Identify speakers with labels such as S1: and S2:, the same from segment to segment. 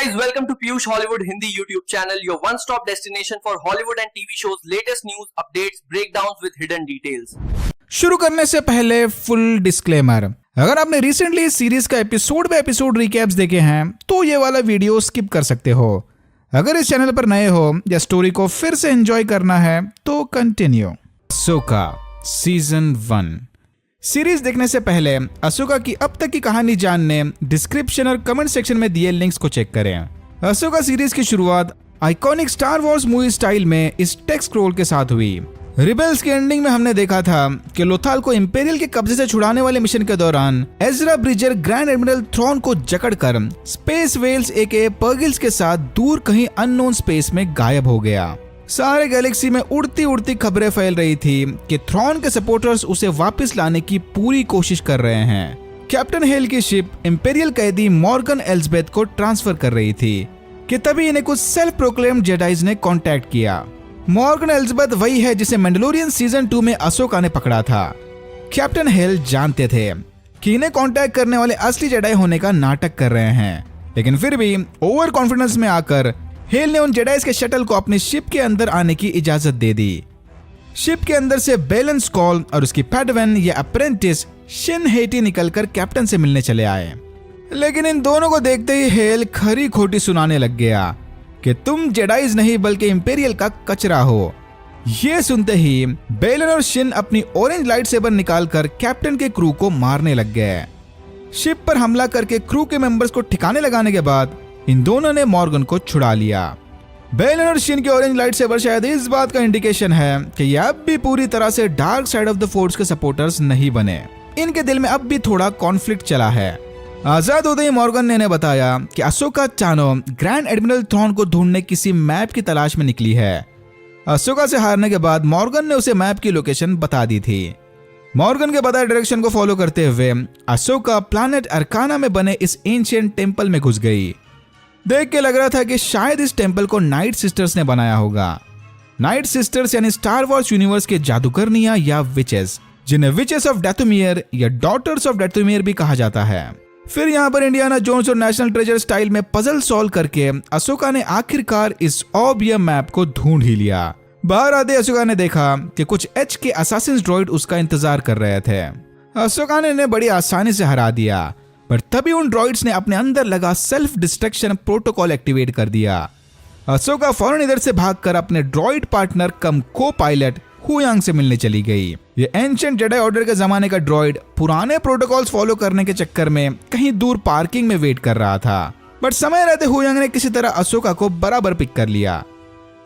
S1: guys, welcome to Piyush Hollywood Hindi YouTube channel, your one-stop destination for Hollywood and TV shows, latest news, updates, breakdowns with hidden details.
S2: शुरू करने से पहले full disclaimer, अगर आपने recently इस series का episode by episode recaps देखे हैं तो ये वाला वीडियो स्किप कर सकते हो। अगर इस चैनल पर नए हो या स्टोरी को फिर से एंजॉय करना है तो कंटिन्यू। अशोका सीजन 1 सीरीज देखने से पहले अशोका की अब तक की कहानी जानने डिस्क्रिप्शन और कमेंट सेक्शन में दिए लिंक्स को चेक करें। अशोका सीरीज की शुरुआत iconic star Wars movie style में इस टेक्स्ट स्क्रॉल के साथ हुई। रिबेल्स के एंडिंग में हमने देखा था कि लोथाल को इंपेरियल के कब्जे से छुड़ाने वाले मिशन के दौरान Ezra Breezer grand admiral thrown को जकड़कर स्पेस वेल्स एके पर्गिल्स के साथ दूर कहीं अननोन स्पेस में गायब हो गया। सारे गैलेक्सी में उड़ती उड़ती खबरें फैल रही थी कि थ्रॉन के सपोर्टर्स उसे वापस लाने की पूरी कोशिश कर रहे हैं। कैप्टन हेल की शिप इंपेरियल कैदी मॉर्गन एलिजाबेथ को ट्रांसफर कर रही थी कि तभी इन्हें कुछ सेल्फ प्रोक्लेम्ड जेडाइज ने कांटेक्ट किया। मॉर्गन एलिजाबेथ वही है जिसे मैंडलोरियन सीजन 2 में अशोका ने पकड़ा था। कैप्टन हेल जानते थे कि इन्हें कांटेक्ट करने वाले असली जेडाई होने का नाटक कर रहे हैं, लेकिन फिर भी ओवर कॉन्फिडेंस में आकर हेल ने उन जेडाइज के शटल को अपनी शिप के अंदर आने की इजाजत दे दी। शिप के अंदर से बेलन स्कॉल और उसकी पैडवन या अप्रेंटिस शिन हेटी निकलकर कैप्टन से मिलने चले आए, लेकिन इन दोनों को देखते ही हेल खरी खोटी सुनाने लग गया कि तुम जेडाइज नहीं बल्कि इंपेरियल का कचरा हो। ये सुनते ही बेलन और शिन अपनी ऑरेंज लाइट सेबर निकालकर कैप्टन के क्रू को मारने लग गए। शिप पर हमला करके क्रू के मेंबर्स को ठिकाने लगाने के बाद इन दोनों ने मॉर्गन को छुड़ा लिया। बेलन और शिन के ऑरेंज लाइट सेबर शायद इस बात का इंडिकेशन है कि ये अब भी पूरी तरह से dark side of the force के सपोर्टर्स नहीं बने। इनके दिल में अब भी थोड़ा कॉन्फ्लिक्ट चला है। आजाद होते ही मॉर्गन ने बताया कि अशोका चानो ग्रैंड एडमिरल थ्रॉन को ढूंढने किसी मैप की तलाश में निकली है। अशोका से हारने के बाद मॉर्गन ने उसे मैप की लोकेशन बता दी थी। मॉर्गन के बताए डायरेक्शन को फॉलो करते हुए अशोका प्लैनेट अर्काना में बने इस एंशिएंट टेंपल में घुस गई। देख के लग रहा था कि शायद इस टेंपल को नाइट सिस्टर्स ने बनाया होगा। नाइट सिस्टर्स यानी स्टार वॉर्स यूनिवर्स के जादूगरनियां या विचेस, जिन्हें विचेस ऑफ डेथोमियर या डॉटर्स ऑफ डेथोमियर भी कहा जाता है। फिर यहाँ पर इंडियाना जोन्स और नेशनल ट्रेजर स्टाइल में पजल सॉल्व करके अशोका ने आखिरकार इस ऑब मैप को ढूंढ ही लिया। बाहर आते अशोका ने देखा कि कुछ एच के असासिन्स ड्रॉइड उसका इंतजार कर रहे थे। अशोका ने इन्हें बड़ी आसानी से हरा दिया, पर तभी उन ड्रॉइड्स ने अपने अंदर लगा सेल्फ डिस्ट्रक्शन प्रोटोकॉल एक्टिवेट कर दिया। अशोका फौरन इधर से भागकर अपने ड्रॉइड पार्टनर कम को पायलट हुयांग से मिलने चली गई। ये एंशिएंट जेडाई ऑर्डर के जमाने का ड्रॉइड पुराने प्रोटोकॉल्स फॉलो करने के चक्कर में कहीं दूर पार्किंग में वेट कर रहा था, बट समय रहते हुयांग ने किसी तरह अशोका को बराबर पिक कर लिया।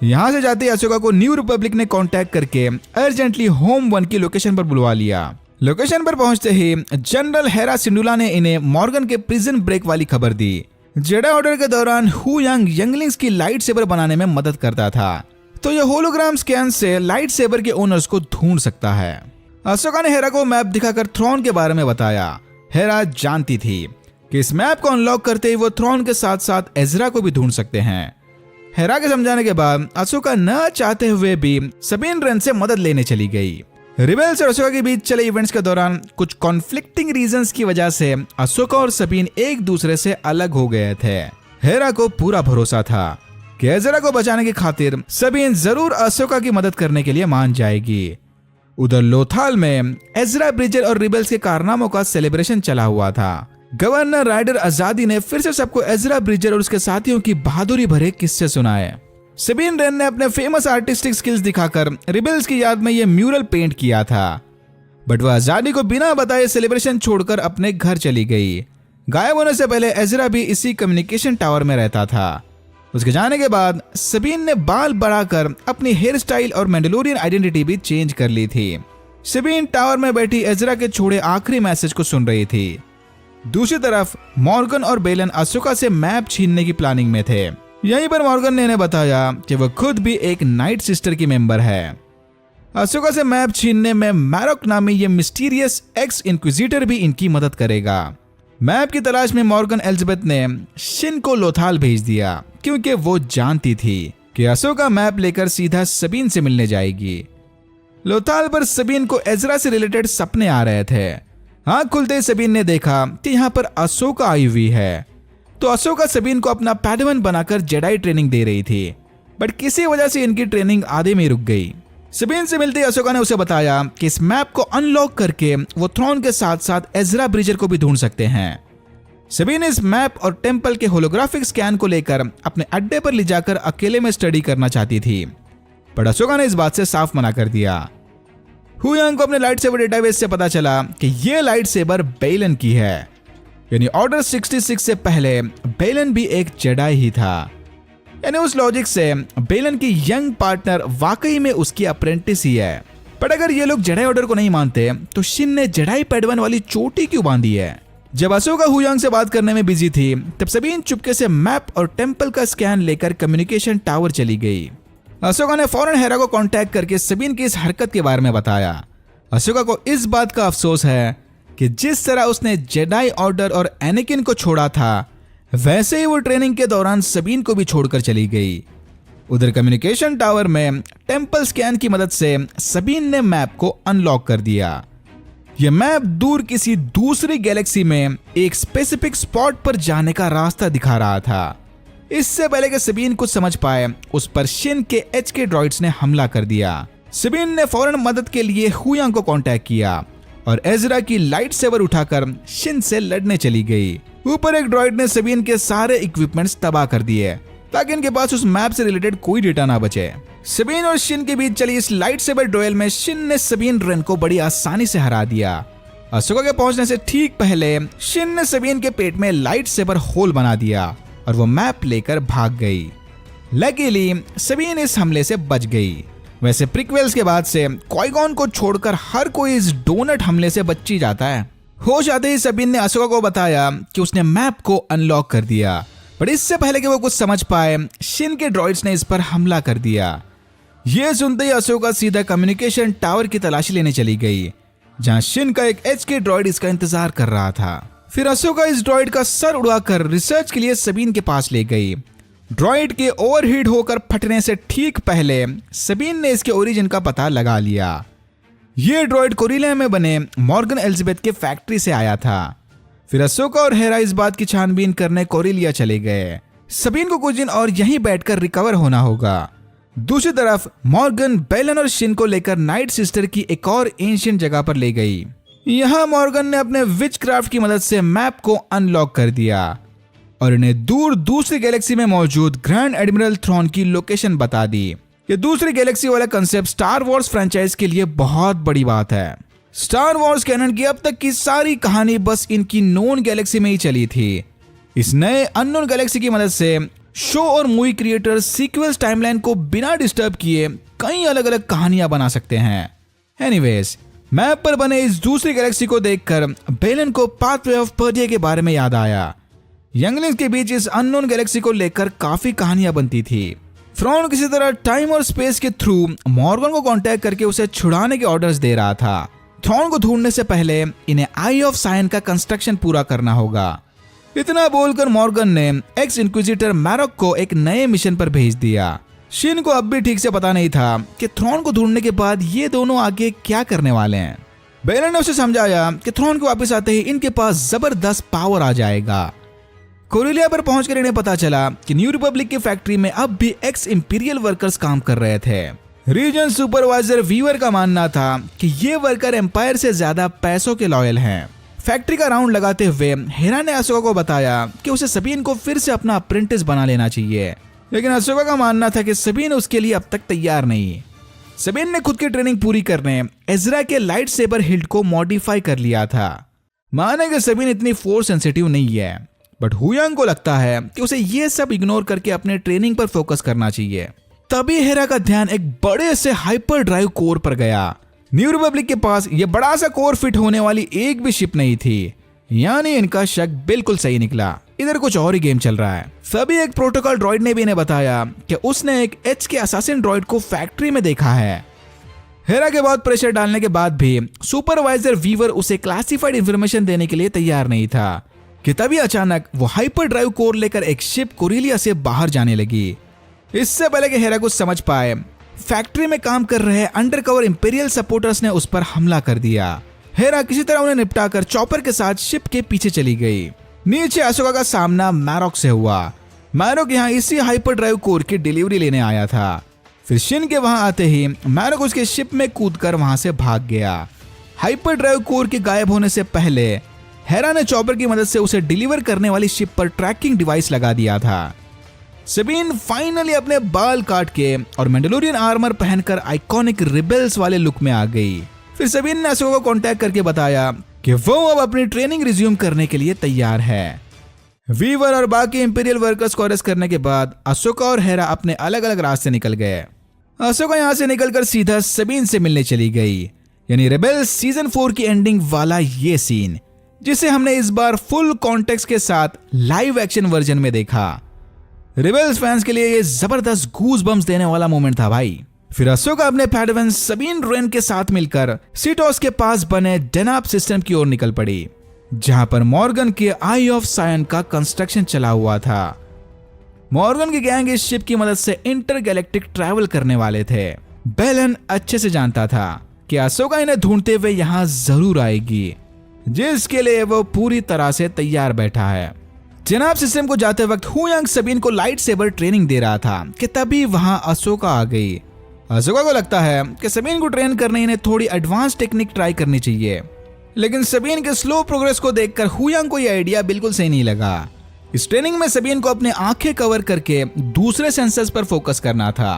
S2: यहाँ से जाते अशोका को न्यू रिपब्लिक ने कांटेक्ट करके अर्जेंटली होम 1 की लोकेशन पर बुलवा लिया। लोकेशन पर पहुंचते ही जनरल हेरा सिंडुला ने इन्हें मॉर्गन के प्रिजन ब्रेक वाली खबर दी। जेडाई ऑर्डर के दौरान हुयांग यंगलिंग्स की लाइट सेबर बनाने में मदद करता था, तो यह होलोग्राम स्कैन से लाइट सेबर के ओनर्स को ढूंढ सकता है। अशोका ने हेरा को मैप दिखाकर थ्रॉन के बारे में बताया। हेरा जानती थी कि इस मैप को अनलॉक करते ही वो थ्रॉन के साथ साथ एजरा को भी ढूंढ सकते हैं। हेरा के समझाने के बाद अशोका न चाहते हुए भी सबीन रेन से मदद लेने चली गई। रिबेल्स और अशोका के बीच चले इवेंट्स के दौरान कुछ कॉन्फ्लिक्टिंग रीजंस की वजह से अशोका और सबीन एक दूसरे से अलग हो गए थे। हेरा को पूरा भरोसा था कि एजरा को बचाने की खातिर सबीन जरूर अशोका की मदद करने के लिए मान जाएगी। उधर लोथाल में एजरा ब्रिजर और रिबेल्स के कारनामों का सेलिब्रेशन चला हुआ था। गवर्नर राइडर आजादी ने फिर से सबको एजरा ब्रिजर और उसके साथियों की बहादुरी भरे किस्से सुनाए। सबीन रेन ने अपने फेमस आर्टिस्टिक स्किल्स दिखाकर रिबेल्स की याद में यह म्यूरल पेंट किया था, बट वह आजादी को बिना बताए सेलिब्रेशन छोड़कर अपने घर चली गई। गायब होने से पहले एजरा भी इसी कम्युनिकेशन टावर में रहता था। उसके जाने के बाद सबीन ने बाल बढ़ाकर अपनी हेयर स्टाइल और मैंडलोरियन आइडेंटिटी भी चेंज कर ली थी। सबीन टावर में बैठी एजरा के छोड़े आखिरी मैसेज को सुन रही थी। दूसरी तरफ मॉर्गन और बेलन अशोका से मैप छीनने की प्लानिंग में थे। यहीं पर मॉर्गन ने इन्हें बताया कि वह खुद भी एक नाइट सिस्टर की मेंबर है। अशोका से मैप छीनने में मैरोक नामी ये मिस्टीरियस एक्स इंक्विजिटर भी इनकी मदद करेगा। मैप की तलाश में मॉर्गन एलिजाबेथ ने शिन को लोथाल भेज दिया, क्योंकि वो जानती थी कि अशोका मैप लेकर सीधा सबीन से मिलने जाएगी। लोथाल पर सबीन को एजरा से रिलेटेड सपने आ रहे थे। आंख खुलते सबीन ने देखा कि यहाँ पर अशोका आई हुई है। तो अशोका सबीन को अपना पैडवन बनाकर जेडाई ट्रेनिंग दे रही थी, बट किसी वजह से इनकी ट्रेनिंग आधे में रुक गई। सबीन से मिलते ही अशोका ने उसे बताया कि इस मैप को अनलॉक करके वो थ्रॉन के साथ साथ एजरा ब्रिजर को भी ढूंढ सकते हैं। सबीन इस मैप और टेम्पल के होलोग्राफिक स्कैन को लेकर अपने अड्डे पर ले जाकर अकेले में स्टडी करना चाहती थी, पर अशोका ने इस बात से साफ मना कर दिया। हुयांग को अपने लाइट सेबर डेटाबेस से पता चला कि ये लाइट सेबर बेलन की है, यानी ऑर्डर 66 से पहले बेलन भी एक जेडाई ही था। यानी उस लॉजिक से बेलन की यंग पार्टनर वाकई में उसकी अप्रेंटिस ही है। पर अगर ये लोग जेडाई ऑर्डर को नहीं मानते तो शिन ने जेडाई पैडवन वाली चोटी क्यों बांधी है? जब अशोका हुयांग से बात करने में बिजी थी तब सबीन चुपके से मैप और टेम्पल का स्कैन लेकर कम्युनिकेशन टावर चली गई। अशोका ने फौरन हेरा को कांटेक्ट करके सबीन की इस हरकत के बारे में बताया। अशोका को इस बात का अफसोस है कि जिस तरह उसने जेडाई ऑर्डर और एनाकिन को छोड़ा था, वैसे ही वो ट्रेनिंग के दौरान सबीन को भी छोड़कर चली गई। उधर कम्युनिकेशन टावर में टेम्पल स्कैन की मदद से सबीन ने मैप को अनलॉक कर दिया। यह मैप दूर किसी दूसरी गैलेक्सी में एक स्पेसिफिक स्पॉट पर जाने का रास्ता दिखा रहा था। इससे पहले कि सबीन कुछ समझ पाए, उस पर शिन के HK ड्रॉइड्स ने हमला कर दिया। सबीन ने फौरन मदद के लिए हुयांग को कांटेक्ट किया और एजरा की लाइट सेवर उठाकर शिन से लड़ने चली गई। ऊपर एक ड्रॉइड ने सबीन के सारे इक्विपमेंट्स तबाह कर दिए ताकि इनके पास उस मैप से रिलेटेड कोई डेटा ना बचे। सबीन और शिन के बीच चली इस लाइट सेबर ड्यूएल में शिन ने सबीन रेन को बड़ी आसानी से हरा दिया। अशोका के पहुंचने से ठीक पहले शिन ने सबीन के पेट में लाइट सेबर होल बना दिया और वो मैप लेकर भाग गई। लकीली सबीन इस हमले से बच गई। वैसे प्रीक्वेल्स के बाद से क्वाइगॉन को छोड़कर हर कोई इस डोनट हमले से बच ही जाता है। होश आते ही सबीन ने अशोका को बताया कि उसने मैप को अनलॉक कर दिया, पर इससे पहले कि वो कुछ समझ पाए शिन के ड्रॉइड्स ने इस पर हमला कर दिया। यह सुनते ही अशोका सीधा कम्युनिकेशन टावर की तलाशी लेने चली गई, जहां शिन का एक HK ड्रॉइड इसका इंतजार कर रहा था। फिर अशोका इस ड्रॉइड का सर उड़ाकर रिसर्च के लिए सबीन के पास ले गई। ड्रॉइड के ओवरहीट होकर फटने से ठीक पहले सबीन ने इसके ओरिजिन का पता लगा लिया। यह ड्रॉइड कोरिलिया में बने मॉर्गन एलिजाबेथ के फैक्ट्री से आया था। फिर अशोका और हेरा इस बात की छानबीन करने कोरिलिया चले गए। सबीन को कुछ दिन और यहीं बैठकर रिकवर होना होगा। दूसरी तरफ मॉर्गन बेलन और शिन को लेकर नाइट सिस्टर की एक और एंशिएंट जगह पर ले गई। यहां मॉर्गन ने अपने विचक्राफ्ट की मदद से मैप को अनलॉक कर दिया और इन्हें दूर दूसरी गैलेक्सी में मौजूद ग्रैंड एडमिरल थ्रॉन की लोकेशन बता दी। ये दूसरी गैलेक्सी वाला कंसेप्ट स्टार वॉर्स फ्रेंचाइज के लिए बहुत बड़ी बात है। स्टार वॉर्स कैनन की अब तक की सारी कहानी बस इनकी नोन गैलेक्सी में ही चली थी। इस नए अननोन गैलेक्सी की मदद से शो और मूवी क्रिएटर सीक्वल्स टाइमलाइन को बिना डिस्टर्ब किए कई अलग अलग कहानियां बना सकते हैं। एनीवेज, मैप पर बने इस दूसरी गैलेक्सी को देखकर बेलन को पाथवे ऑफ पर्डिया के बारे में याद आया। यंगलिंग्स के बीच इस अननोन गैलेक्सी को लेकर काफी कहानियां बनती थी। फ्रॉन किसी तरह टाइम और स्पेस के थ्रू मॉर्गन को कांटेक्ट करके उसे छुड़ाने के ऑर्डर्स दे रहा था। थ्रॉन को ढूंढने से पहले इन्हें आई ऑफ साइन का कंस्ट्रक्शन पूरा करना होगा। इतना बोलकर मॉर्गन ने एक्स इंक्विजिटर मैरॉक को एक नए मिशन पर भेज दिया। शिन को अब भी ठीक से पता नहीं था कि थ्रॉन को ढूंढने के बाद ये दोनों आगे क्या करने वाले हैं। बेलन ने उसे समझाया कि थ्रॉन को वापस आते ही इनके पास जबरदस्त पावर आ जाएगा। कोरिलिया पर पहुंचकर इन्हें पता चला कि न्यू रिपब्लिक की फैक्ट्री में अब भी एक्स इंपीरियल वर्कर्स काम कर रहे थे। रीजन सुपरवाइजर वीवर का मानना था कि ये वर्कर एम्पायर से ज्यादा पैसों के लॉयल हैं। फैक्ट्री का राउंड लगाते हुए हेरा ने अशोका को बताया कि उसे सबीन को फिर से अपना अप्रेंटिस बना लेना चाहिए, लेकिन अशोका का मानना था कि सबीन उसके लिए अब तक तैयार नहीं। सबीन ने खुद की ट्रेनिंग पूरी करने एजरा के लाइट सेबर हिल्ट को मॉडिफाई कर लिया था। माने कि सबीन इतनी फोर्स सेंसिटिव नहीं है, बट हुयांग को लगता है कि उसे ये सब इग्नोर करके अपने ट्रेनिंग पर फोकस करना चाहिए। तभी हेरा का ध्यान एक बड़े से हाइपर ड्राइव कोर पर गया। न्यू रिपब्लिक के पास ये बड़ा सा कोर फिट होने वाली एक भी शिप नहीं थी, यानी इनका शक बिल्कुल सही निकला। इधर कुछ और ही गेम चल रहा है। सभी एक प्रोटोकॉल ड्रॉइड ने भी इन्हें बताया कि उसने एक एच के असासिन ड्रॉइड को फैक्ट्री में देखा है। हेरा के बहुत प्रेशर डालने के बाद भी सुपरवाइजर वीवर उसे क्लासिफाइड इंफॉर्मेशन देने के लिए तैयार नहीं था कि तभी अचानक वो हाइपर ड्राइव कोर लेकर एक शिप कोरिलिया से बाहर जाने लगी। इससे पहले कि हेरा कुछ समझ पाए, फैक्ट्री में काम कर रहे अंडरकवर इंपीरियल सपोर्टर्स ने उस पर हमला कर दिया। हेरा किसी तरह उन्हें निपटाकर चॉपर के साथ शिप के पीछे चली गई। नीचे अशोका का सामना मैरॉक से हुआ। मैरॉक यहाँ इसी हाइपर ड्राइव कोर की डिलीवरी लेने आया था। फिर शिन के वहां आते ही मैरॉक उसके शिप में कूदकर वहां से भाग गया। हाइपर ड्राइव कोर के गायब होने से पहले हेरा ने चॉपर की मदद से उसे डिलीवर करने वाली शिप पर ट्रैकिंग डिवाइस लगा दिया था। सबीन फाइनली अपने बाल काट के और मैंडलोरियन आर्मर पहनकर आइकॉनिक रिबेल्स वाले लुक में आ गई। फिर सबीन ने अशोका को कांटेक्ट करके बताया कि वो अब अपनी ट्रेनिंग रिज्यूम करने के लिए तैयार है। वीवर और बाकी इंपीरियल वर्कर्स को अरेस्ट करने के बाद अशोका और हेरा अपने अलग अलग रास्ते निकल गए। अशोका यहाँ से निकलकर सीधा सबीन से मिलने चली गई, यानी रेबेल्स सीजन 4 की एंडिंग वाला ये सीन, जिसे हमने इस बार फुल कॉन्टेक्स्ट के साथ लाइव एक्शन वर्जन में देखा। रेबेल्स फैंस के लिए ये जबरदस्त गूज बम्स देने वाला मोमेंट था भाई। फिर अशोका अपने पैडवन सबीन रेन के साथ मिलकर सीटोस के पास बने डेनाप सिस्टम की ओर निकल पड़ी, जहां पर मॉर्गन के आई ऑफ सायन का कंस्ट्रक्शन चला हुआ था। मॉर्गन की गैंग इस शिप की मदद से इंटरगैलेक्टिक ट्रैवल करने वाले थे। बेलन अच्छे से जानता था कि अशोका इन्हें ढूंढते हुए यहां जरूर आएगी, जिसके लिए वो पूरी तरह से तैयार बैठा है। जनाब सिस्टम को जाते वक्त हुयांग सबीन को लाइट सेबर ट्रेनिंग दे रहा था कि तभी वहां अशोका आ गई। अशोका को लगता है कि सबीन को ट्रेन करने इन्हें थोड़ी एडवांस टेक्निक ट्राई करनी चाहिए, लेकिन सबीन के स्लो प्रोग्रेस को देखकर हुयांग को यह आइडिया बिल्कुल सही नहीं लगा। इस ट्रेनिंग में सबीन को अपने आंखें कवर करके दूसरे सेंसर्स पर फोकस करना था।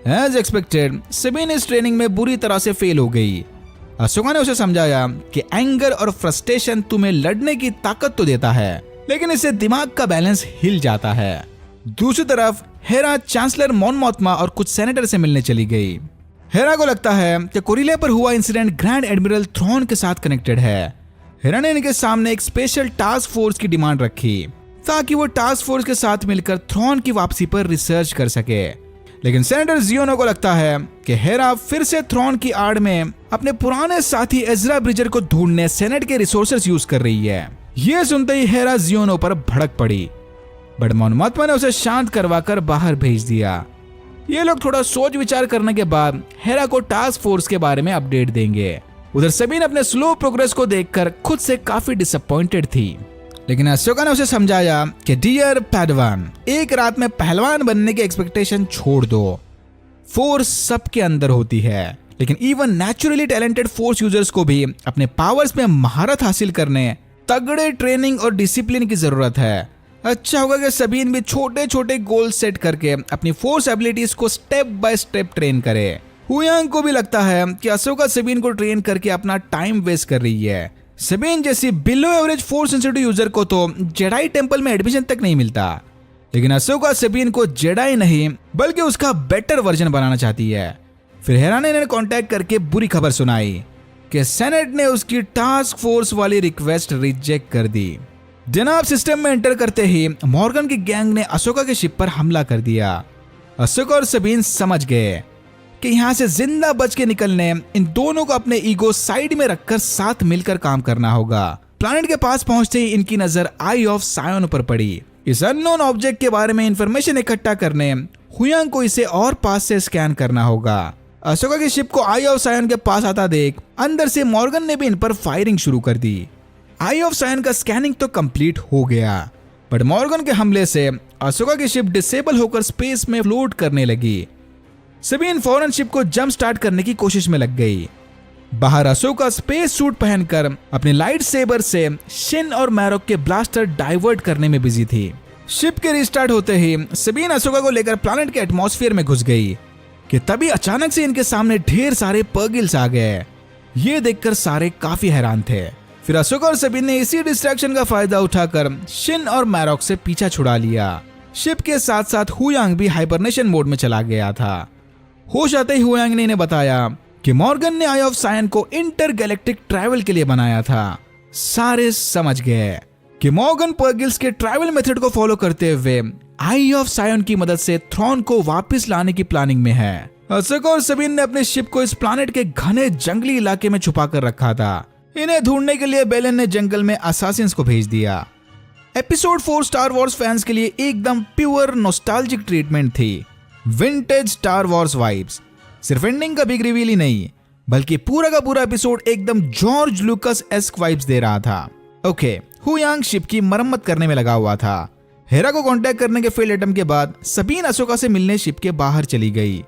S2: एज एक्सपेक्टेड सबीन इस ट्रेनिंग में बुरी तरह से फेल हो गई। अशोका ने उसे समझाया कि एंगर और फ्रस्ट्रेशन तुम्हें लड़ने की ताकत तो देता है, लेकिन इससे दिमाग का बैलेंस हिल जाता है। दूसरी तरफ हेरा चांसलर मॉन मोथमा और कुछ सेनेटर से मिलने चली गई। हेरा को लगता है कि कोरिलिया पर हुआ इंसिडेंट ग्रैंड एडमिरल थ्रॉन के साथ कनेक्टेड है। हेरा ने इनके सामने एक स्पेशल टास्क फोर्स की डिमांड रखी ताकि वो टास्क फोर्स के साथ मिलकर थ्रॉन की वापसी पर रिसर्च कर सके, लेकिन सेनेटर जियोनो को लगता है कि हेरा फिर से थ्रॉन की आड़ में अपने पुराने साथी एजरा ब्रिजर को ढूंढने सेनेट के रिसोर्सेज यूज कर रही है। ये सुनते ही हेरा जियोनो पर भड़क पड़ी, बट मॉन मोथमा ने उसे शांत करवाकर बाहर भेज दिया। ये लोग थोड़ा सोच विचार करने के बाद हेरा को टास्क फोर्स के बारे में अपडेट देंगे। उधर सबीन अपने स्लो प्रोग्रेस को देखकर खुद से काफी डिसअपॉइंटेड थी, लेकिन अशोका ने उसे समझाया कि डियर पैडवान, एक रात में पहलवान बनने की एक्सपेक्टेशन छोड़ दो। फोर्स सबके अंदर होती है, लेकिन even naturally talented force users को भी अपने पावर्स में महारत हासिल करने तगड़े ट्रेनिंग और डिसिप्लिन की जरूरत है। अच्छा होगा कि सबीन भी छोटे छोटे गोल सेट करके अपनी फोर्स एबिलिटीज को स्टेप बाय स्टेप ट्रेन करे। हुयांग को भी लगता है कि अशोका सबीन को ट्रेन करके अपना टाइम वेस्ट कर रही है। सबीन जैसी below average force sensitive user को तो जेडाई टेंपल में एडमिशन तक नहीं मिलता, लेकिन अशोका सबीन को जेडाई नहीं बल्कि उसका बेटर वर्जन बनाना चाहती है। फिर हेरा ने इन्हें कांटेक्ट करके बुरी खबर सुनाई कि सेनेट ने उसकी टास्क फोर्स वाली रिक्वेस्ट रिजेक्ट कर दी। जनाब सिस्टम में एंटर करते ही मॉर्गन की गैंग ने अशोका के शिप पर हमला कर दिया। अशोका और सबीन समझ गए कि यहाँ से जिंदा बच के निकलने इन दोनों को अपने ईगो साइड में रखकर साथ मिलकर काम करना होगा। प्लैनेट के पास पहुंचते ही इनकी नजर आई ऑफ सायन पर पड़ी। इस अननोन ऑब्जेक्ट के बारे में इंफॉर्मेशन इकट्ठा करने हुयांग को इसे और पास से स्कैन करना होगा। अशोका की शिप को आई ऑफ सायन के पास आता देख अंदर से मॉर्गन ने भी इन पर फायरिंग शुरू कर दी। आई ऑफ सायन का स्कैनिंग तो कंप्लीट हो गया, बट मॉर्गन के हमले से अशोका की शिप डिसेबल होकर स्पेस में फ्लोट करने लगी। सबीन फौरन शिप को जंप स्टार्ट करने की कोशिश में लग गई। बाहर अशोका स्पेस सूट पहनकर अपने लाइट सेबर से शिन और मैरॉक के ब्लास्टर डाइवर्ट करने में बिजी थी। शिप के रिस्टार्ट होते ही सबीन अशोका को लेकर प्लैनेट के एटमॉस्फेयर में घुस गई कि तभी अचानक से इनके सामने ढेर सारे पर्गिल्स आ गए। ये देखकर सारे काफी हैरान थे। फिर अशोका और सबीन ने इसी डिस्ट्रैक्शन का फायदा उठाकर शिन और मैरॉक से पीछा छुड़ा लिया। शिप के साथ साथ हुयांग भी हाइबरनेशन मोड में चला गया था। होश आते ही हुयांग ने इन्हें बताया कि मॉर्गन ने आई ऑफ सायन को इंटरगैलेक्टिक ट्रैवल के लिए बनाया था। सारे समझ गए कि मॉर्गन पर्गिल्स के ट्रैवल मेथड को फॉलो करते हुए आई ऑफ सायन की मदद से थ्रॉन को वापस लाने की प्लानिंग में है। अशोका और सबीन ने अपने शिप को इस प्लैनेट के घने जंगली इलाके में छुपा कर रखा था। इन्हें ढूंढने के लिए बेलन ने जंगल में असासिन्स को भेज दिया। एपिसोड 4 स्टार वॉर्स फैंस के लिए एकदम प्योर नॉस्टैल्जिक ट्रीटमेंट थी। Vintage star Wars vibes. सिर्फ एंडिंग का बिग रिवील ही नहीं, बल्कि पूरा का पूरा एपिसोड एकदम जॉर्ज लुकस एस्क वाइब्स दे रहा था। ओके, हुयांग शिप की मरम्मत करने में लगा हुआ था। हेरा को कांटेक्ट करने के फेल्ड अटेम्प्ट के बाद सबीन अशोका से मिलने शिप के बाहर चली गई।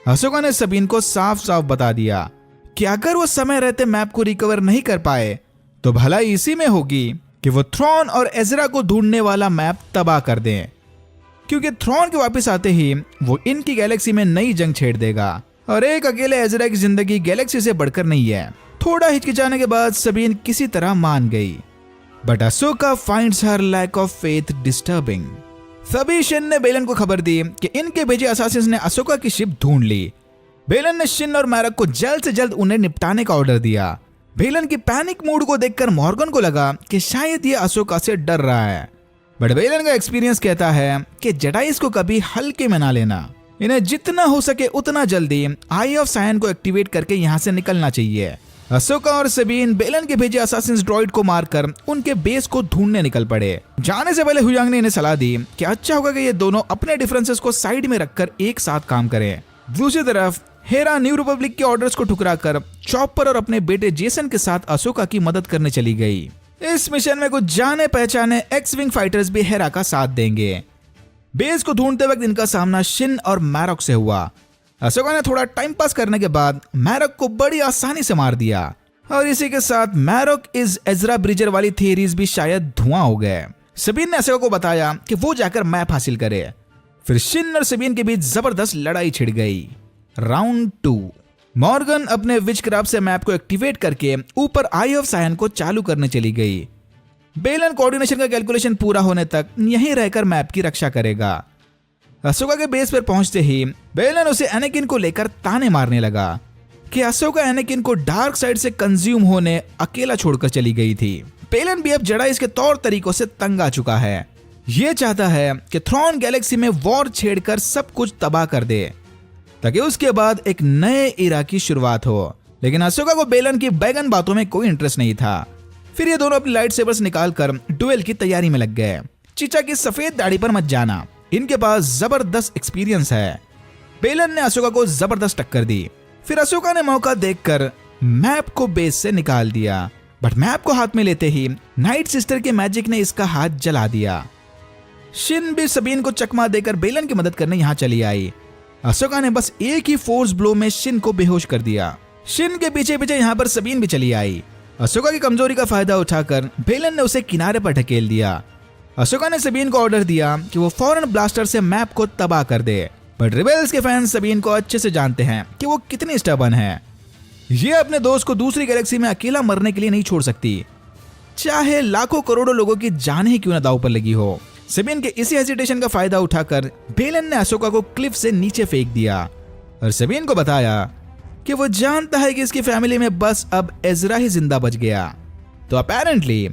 S2: अशोका ने सबीन को साफ साफ बता दिया कि अगर वो समय रहते मैप को रिकवर नहीं कर पाए तो भलाई इसी में होगी कि वो थ्रॉन और एजरा को ढूंढने वाला मैप तबाह कर दें, क्योंकि थ्रॉन के वापस आते ही वो इनकी गैलेक्सी में नई जंग छेड़ देगा और एक अकेले एजरा की जिंदगी गैलेक्सी से बढ़कर नहीं है। थोड़ा हिचकिचाने के बाद सबीन किसी तरह मान गई, but Ahsoka finds her lack of faith disturbing. तभी शिन ने बेलन को खबर दी कि इनके भेजे असासिन्स ने अशोका की शिप ढूंढ ली। बेलन ने शिन और मैरक को जल्द से जल्द उन्हें निपटाने का ऑर्डर दिया। बेलन की पैनिक मूड को देखकर मॉर्गन को लगा कि शायद ये अशोका से डर रहा है, बट बेलन का एक्सपीरियंस कहता है कि जेडाइस को कभी हल्के में ना लेना। इन्हें जितना हो सके उतना जल्दी आई ऑफ सायन को एक्टिवेट करके यहाँ से निकलना चाहिए। अशोका और सबीन बेलन के भेजे असासिन्स ड्रॉइड को मारकर उनके बेस को ढूंढने निकल पड़े। जाने से पहले हुयांग ने इन्हें सलाह दी कि अच्छा होगा कि ये दोनों अपने डिफरेंसेस को साइड में रखकर एक साथ काम करें। दूसरी तरफ हेरा न्यू रिपब्लिक के ऑर्डर्स को ठुकराकर चॉपर और अपने बेटे जेसन के साथ अशोका की मदद करने चली गई। इस मिशन में कुछ जाने पहचाने एक्स विंग फाइटर्स भी हेरा का साथ देंगे। बेस को ढूंढते वक्त इनका सामना शिन और मैरॉक से हुआ। अशोका ने थोड़ा टाइम पास करने के बाद मैरॉक को बड़ी आसानी से मार दिया और इसी के साथ मैरॉक इज एजरा ब्रिजर वाली थियरीज भी शायद धुआं हो गए। सबीन ने अशोका को बताया कि वो जाकर मैप हासिल करे। फिर शिन और सबीन के बीच जबरदस्त लड़ाई छिड़ गई। राउंड 2। मॉर्गन अपने विचक्राफ्ट से मैप को एक्टिवेट करके ऊपर आई ऑफ सायन को चालू करने चली गई। बेलन कोऑर्डिनेशन का कैलकुलेशन पूरा होने तक यहीं रहकर मैप की रक्षा करेगा। अशोका के बेस पर पहुंचते ही बेलन उसे एनाकिन को लेकर ताने मारने लगा कि अशोका एनाकिन को डार्क साइड से कंज्यूम होने अकेला छोड़कर चली गई थी। बेलन भी अब जेडाइस के तौर तरीकों से तंग आ चुका है। ये चाहता है कि थ्रॉन गैलेक्सी में वॉर छेड़कर सब कुछ तबाह कर दे ताकि उसके बाद एक नए इरा की शुरुआत हो। लेकिन अशोका को बेलन की बैगन बातों में कोई इंटरेस्ट नहीं था। फिर ये दोनों अपनी लाइट सेबर्स निकालकर डुएल की तैयारी में लग गए। चीचा की सफेद दाढ़ी पर मत जाना, इनके पास जबरदस्त एक्सपीरियंस है। बेलन ने अशोका को जबरदस्त टक्कर दी। फिर अशोका ने मौका देखकर मैप को बेस से निकाल दिया, बट मैप को हाथ में लेते ही नाइट सिस्टर के मैजिक ने इसका हाथ जला दिया। शिन भी सबीन को चकमा देकर बेलन की मदद करने यहाँ चली आई। अशोका ने बस एक ही फोर्स ब्लो में शिन को बेहोश कर दिया। शिन के पीछे पीछे यहाँ पर सबीन भी चली आई। अशोका की कमजोरी का फायदा उठाकर बेलन ने उसे किनारे पर ढकेल दिया। अशोका ने सबीन को ऑर्डर दिया कि वो फौरन ब्लास्टर से मैप को तबाह कर दे, बट रिबेल्स के फैंस सबीन को अच्छे से जानते हैं कि वो कितनी स्टबर्न है। ये अपने दोस्त को दूसरी गैलेक्सी में अकेला मरने के लिए नहीं छोड़ सकती, चाहे लाखों करोड़ों लोगों की जान ही क्यों न दांव पर लगी हो। सबीन के इसी हेजिटेशन का फायदा उठाकर बेलन ने अशोका को क्लिफ से नीचे फेंक दिया और सबीन को बताया कि वो जानता है कि इसकी फैमिली में बस अब एजरा ही जिंदा बच गया। तो अपेरेंटली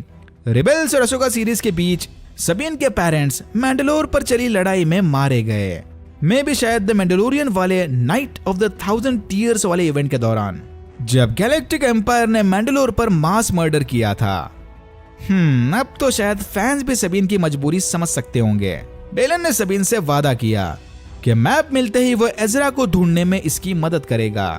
S2: रिबेल्स और अशोका सीरीज के बीच सबीन के पेरेंट्स मैंडलोर पर चली लड़ाई में मारे गए। मे भी शायद द मैंडलोरियन वाले नाइट ऑफ द 1000 टीयर्स वाले इवेंट के दौरान, जब गैलेक्टिक एम्पायर ने मैंडलोर पर मास मर्डर किया था। अब तो शायद फैंस भी सबीन की मजबूरी समझ सकते होंगे। बेलन ने सबीन से वादा किया कि मैप मिलते ही वो एजरा को ढूंढने में इसकी मदद करेगा।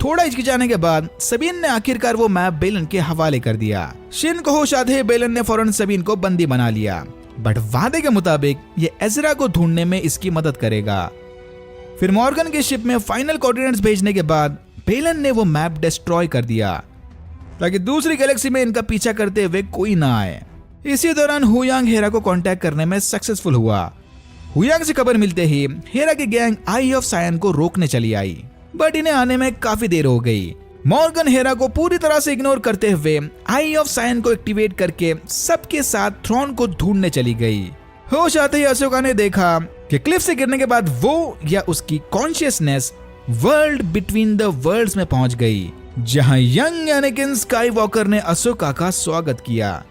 S2: थोड़ा हिचकिचाने के बाद सबीन ने आखिरकार वो मैप बेलन के हवाले कर दिया। शिन को होश आते ही बेलन ने फौरन सबीन को बंदी बना लिया, बट वादे के मुताबिक ये एजरा को ढूंढने में इसकी मदद करेगा। फिर मॉर्गन की शिप में फाइनल कोऑर्डिनेट्स भेजने के बाद बेलन ने वो मैप डिस्ट्रॉय कर दिया ताकि दूसरी गैलेक्सी में इनका पीछा करते हुए कोई ना आए। इसी दौरान हुयांग हेरा को कांटेक्ट करने में सक्सेसफुल हुआ। हुयांग से खबर मिलते ही हेरा की गैंग आई ऑफ सायन को रोकने चली आई, बट इन्हें आने में काफी देर हो गई। मॉर्गन हेरा को पूरी तरह से इग्नोर करते हुए आई ऑफ सायन को एक्टिवेट करके सबके साथ थ्रॉन को ढूंढने चली गई। होश आते ही अशोका ने देखा कि क्लिफ से गिरने के बाद वो या उसकी consciousness world between the worlds में पहुंच गई, जहां यंग एनाकिन स्काईवॉकर ने अशोका का स्वागत किया।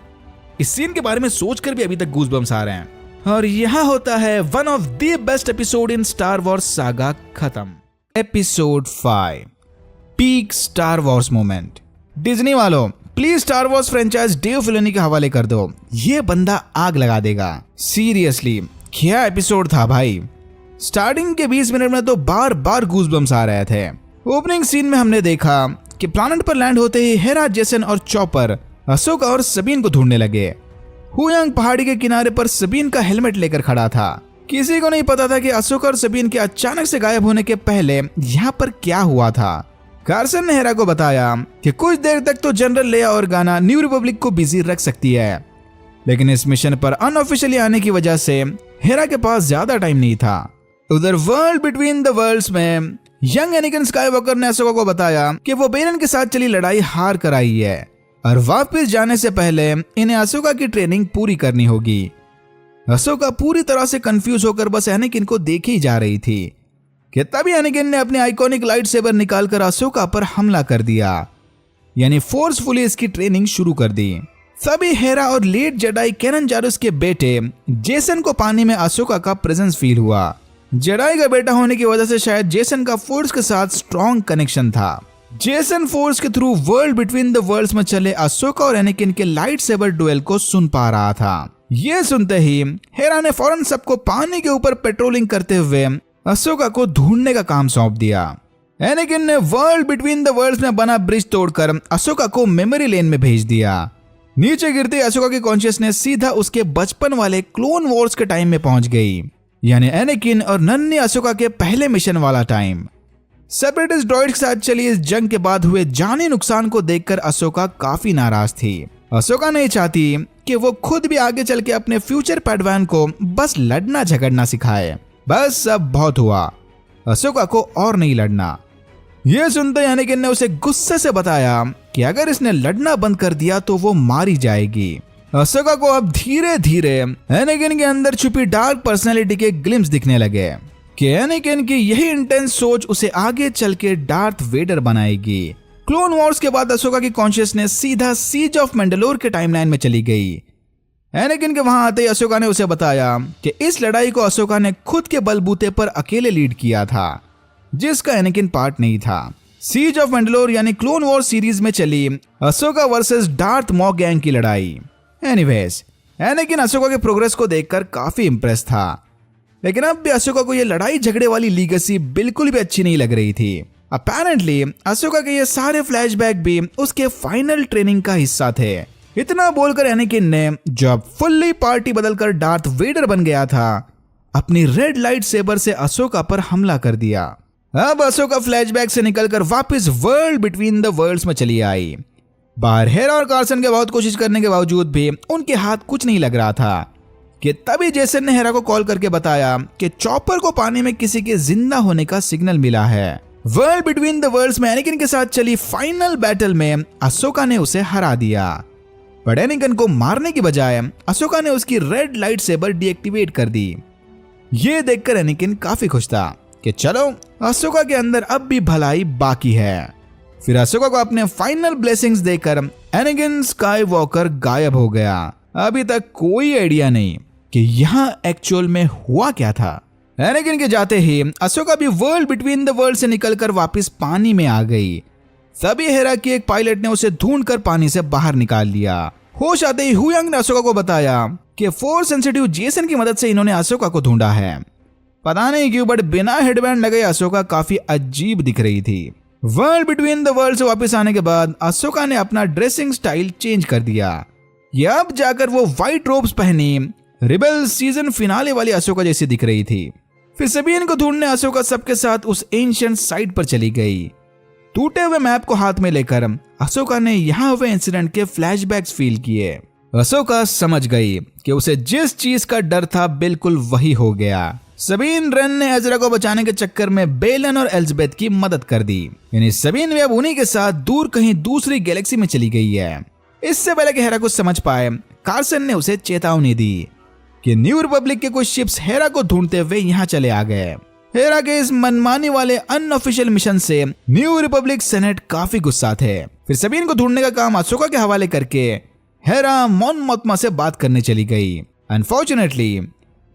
S2: इस सीन के बारे में सोचकर भी अभी तक गूज़बम्स आ रहे हैं। और यहां होता है one of the best episode in Star Wars saga खत्म। Episode 5 peak Star Wars moment. Disney वालों please Star Wars franchise Dave Filoni के हवाले कर दो, ये बंदा आग लगा देगा। सीरियसली क्या एपिसोड था भाई। स्टार्टिंग के 20 मिनट में तो बार बार गूज़बम्स आ रहे थे। ओपनिंग सीन में हमने देखा कि प्लैनेट पर लैंड होते ही हेरा, जेसन और चॉपर अशोका और सबीन को ढूंढने लगे। हुयांग पहाड़ी के किनारे पर सबीन का हेलमेट लेकर खड़ा था। किसी को नहीं पता था कि अशोका और सबीन के अचानक से गायब होने के पहले यहाँ पर क्या हुआ था। कार्सन ने हेरा को बताया कि कुछ देर तक तो जनरल लेया और गाना न्यू रिपब्लिक को बिजी रख सकती है, लेकिन इस मिशन पर अनऑफिशियली आने की वजह से हेरा के पास ज्यादा टाइम नहीं था। उधर वर्ल्ड बिटवीन द वर्ल्ड्स में यंग एनाकिन स्काईवॉकर ने अशोका को बताया कि वो बेरन के साथ चली लड़ाई हार कर आई है और वापस जाने से पहले इन्हें अशोका की ट्रेनिंग पूरी करनी होगी। अशोका पूरी तरह से कंफ्यूज होकर बस एनाकिन को देखी जा रही थी कि तभी एनाकिन ने अपने आइकॉनिक लाइट सेबर निकालकर अशोका पर हमला कर दिया, यानी फोर्सफुली इसकी ट्रेनिंग शुरू कर दी। तभी हेरा और लेट जेडाई कैनन जारुस के बेटे जेसन को पानी में अशोका का प्रेजेंस फील हुआ। जेडाई का बेटा होने की वजह से शायद जेसन का फोर्स के साथ स्ट्रॉन्ग कनेक्शन था। जेसन फोर्स के through world between the worlds में चले अशोका और एनाकिन के लाइट सेबर डुएल को सुन पा रहा था। ये सुनते ही हेरा ने फौरन सबको पानी के ऊपर पेट्रोलिंग करते हुए अशोका को ढूंढने का काम सौंप दिया। एनाकिन ने वर्ल्ड बिटवीन द वर्ल्ड्स में बना ब्रिज तोड़कर अशोका को मेमोरी लेन में भेज दिया। नीचे गिरते अशोका की कॉन्शियसनेस सीधा उसके बचपन वाले क्लोन वॉर्स के टाइम में पहुंच गई, यानी एनाकिन और नन्ही अशोका के पहले मिशन वाला टाइम। सेपरेटिस्ट ड्रॉइड के साथ चली इस जंग के बाद हुए जानी नुकसान को देखकर अशोका काफी नाराज थी। अशोका नहीं चाहती कि वो खुद भी आगे चल के अपने फ्यूचर पैडवान को बस लड़ना झगड़ना सिखाए। बस अब बहुत हुआ, अशोका को और नहीं लड़ना। यह सुनते एनाकिन ने उसे गुस्से से बताया कि अगर इसने लड़ना बंद कर दिया तो वो मारी जाएगी। अशोका को अब धीरे धीरे एनाकिन के अंदर छुपी डार्क पर्सनैलिटी के ग्लिम्स दिखने लगे कि एनाकिन की यही इंटेंस सोच उसे आगे चल के डार्थ वेडर बनाएगी। क्लोन वॉर्स के बाद अशोका की कॉन्शियसनेस सीधा सीज ऑफ मैंडलोर के टाइमलाइन में चली गई। एनाकिन के वहां आते ही अशोका ने उसे बताया कि इस लड़ाई को अशोका ने खुद के बलबूते पर अकेले लीड किया था, जिसका एनाकिन पार्ट नहीं था। सीज ऑफ मैंडलोर यानी क्लोन वॉर सीरीज में चली अशोका वर्सेस डार्थ मॉ गैंग की लड़ाई। एनीवेज, एनाकिन अशोका के प्रोग्रेस को देखकर काफी इंप्रेस था, लेकिन अब भी अशोका को यह लड़ाई झगड़े वाली लीगेसी बिल्कुल भी अच्छी नहीं लग रही थी। अपेरेंटली अशोका के ये सारे फ्लैशबैक भी उसके फाइनल ट्रेनिंग का हिस्सा थे। इतना बोलकर एनाकिन ने जब फुल्ली पार्टी बदलकर डार्थ वेडर बन गया था, अपनी रेड लाइट सेबर से अशोका पर हमला कर दिया। अब अशोका फ्लैशबैक से निकलकर वापस वर्ल्ड बिटवीन द वर्ल्ड्स में चली आई। बाहर हेरा और कार्सन के बहुत कोशिश करने के बावजूद भी उनके हाथ कुछ नहीं लग रहा था कि तभी जेसन ने हेरा को कॉल करके बताया कि चॉपर को पानी में किसी के जिंदा होने का सिग्नल मिला है। वर्ल्ड बिटवीन द वर्ल्ड्स में एनाकिन के साथ चली फाइनल बैटल में अशोका ने उसे हरा दिया, पर एनाकिन को मारने की बजाय अशोका ने उसकी रेड लाइट सेबर डीएक्टिवेट कर दी। ये देखकर एनाकिन काफी खुश था कि चलो अशोका के अंदर अब भी भलाई बाकी है। फिर अशोका को अपने फाइनल ब्लेसिंग्स देकर एनाकिन स्काईवॉकर गायब हो गया। अभी तक कोई आइडिया नहीं कि यहाँ एक्चुअल में हुआ क्या था। एनाकिन के जाते ही अशोका भी वर्ल्ड बिटवीन द वर्ल्ड से निकलकर वापस पानी में आ गई। तभी हेरा की एक पायलट ने उसे ढूंढकर पानी से बाहर निकाल लिया। होश आते ही हुयांग ने अशोका को बताया कि फोर्स सेंसिटिव जेसन की मदद से इन्होंने अशोका को ढूंढा है। पता नहीं क्यों बट बिना हेडबैंड लगे अशोका काफी अजीब दिख रही थी। वर्ल्ड बिटवीन द वर्ल्ड से वापस आने के बाद अशोका ने अपना ड्रेसिंग स्टाइल चेंज कर दिया। ये अब जाकर वो व्हाइट रोब्स पहनी रिबेल सीजन फिनाले वाली अशोका जैसी दिख रही थी। फिर सबीन को ढूंढने अशोका सबके साथ उस एंशिएंट साइट पर चली गई। टूटे हुए मैप को हाथ में लेकर अशोका ने यहाँ हुए इंसिडेंट के फ्लैशबैक्स फील किए। अशोका समझ गई कि उसे जिस चीज का डर था बिल्कुल वही हो गया। सबीन रेन ने एजरा को बचाने के चक्कर में बेलन और एलिजाबेथ की मदद कर दी, यानी सबीन भी अब उन्हीं के साथ दूर कहीं दूसरी गैलेक्सी में चली गई है। इससे पहले कि हेरा कुछ समझ पाए, कार्सन ने उसे चेतावनी दी कि न्यू रिपब्लिक के कुछ शिप्स हेरा को ढूंढते हुए यहाँ चले आ गए। हेरा के इस मनमानी वाले अनऑफिशियल मिशन से न्यू रिपब्लिक सेनेट काफी गुस्सा थे। फिर सबीन को ढूंढने का काम अशोका के हवाले करके हेरा मॉन मोथमा से बात करने चली गई। अनफॉर्चुनेटली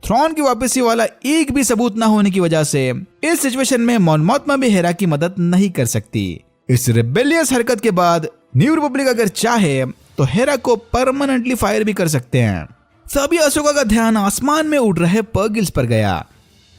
S2: थ्रॉन की वापसी वाला एक भी सबूत न होने की वजह से इस सिचुएशन में मॉन मोथमा भी हेरा की मदद नहीं कर सकती। इस रिबेलियस हरकत के बाद न्यू रिपब्लिक अगर चाहे तो हेरा को परमानेंटली फायर भी कर सकते हैं। तभी अशोका का ध्यान आसमान में उड़ रहे पर्गिल्स पर गया।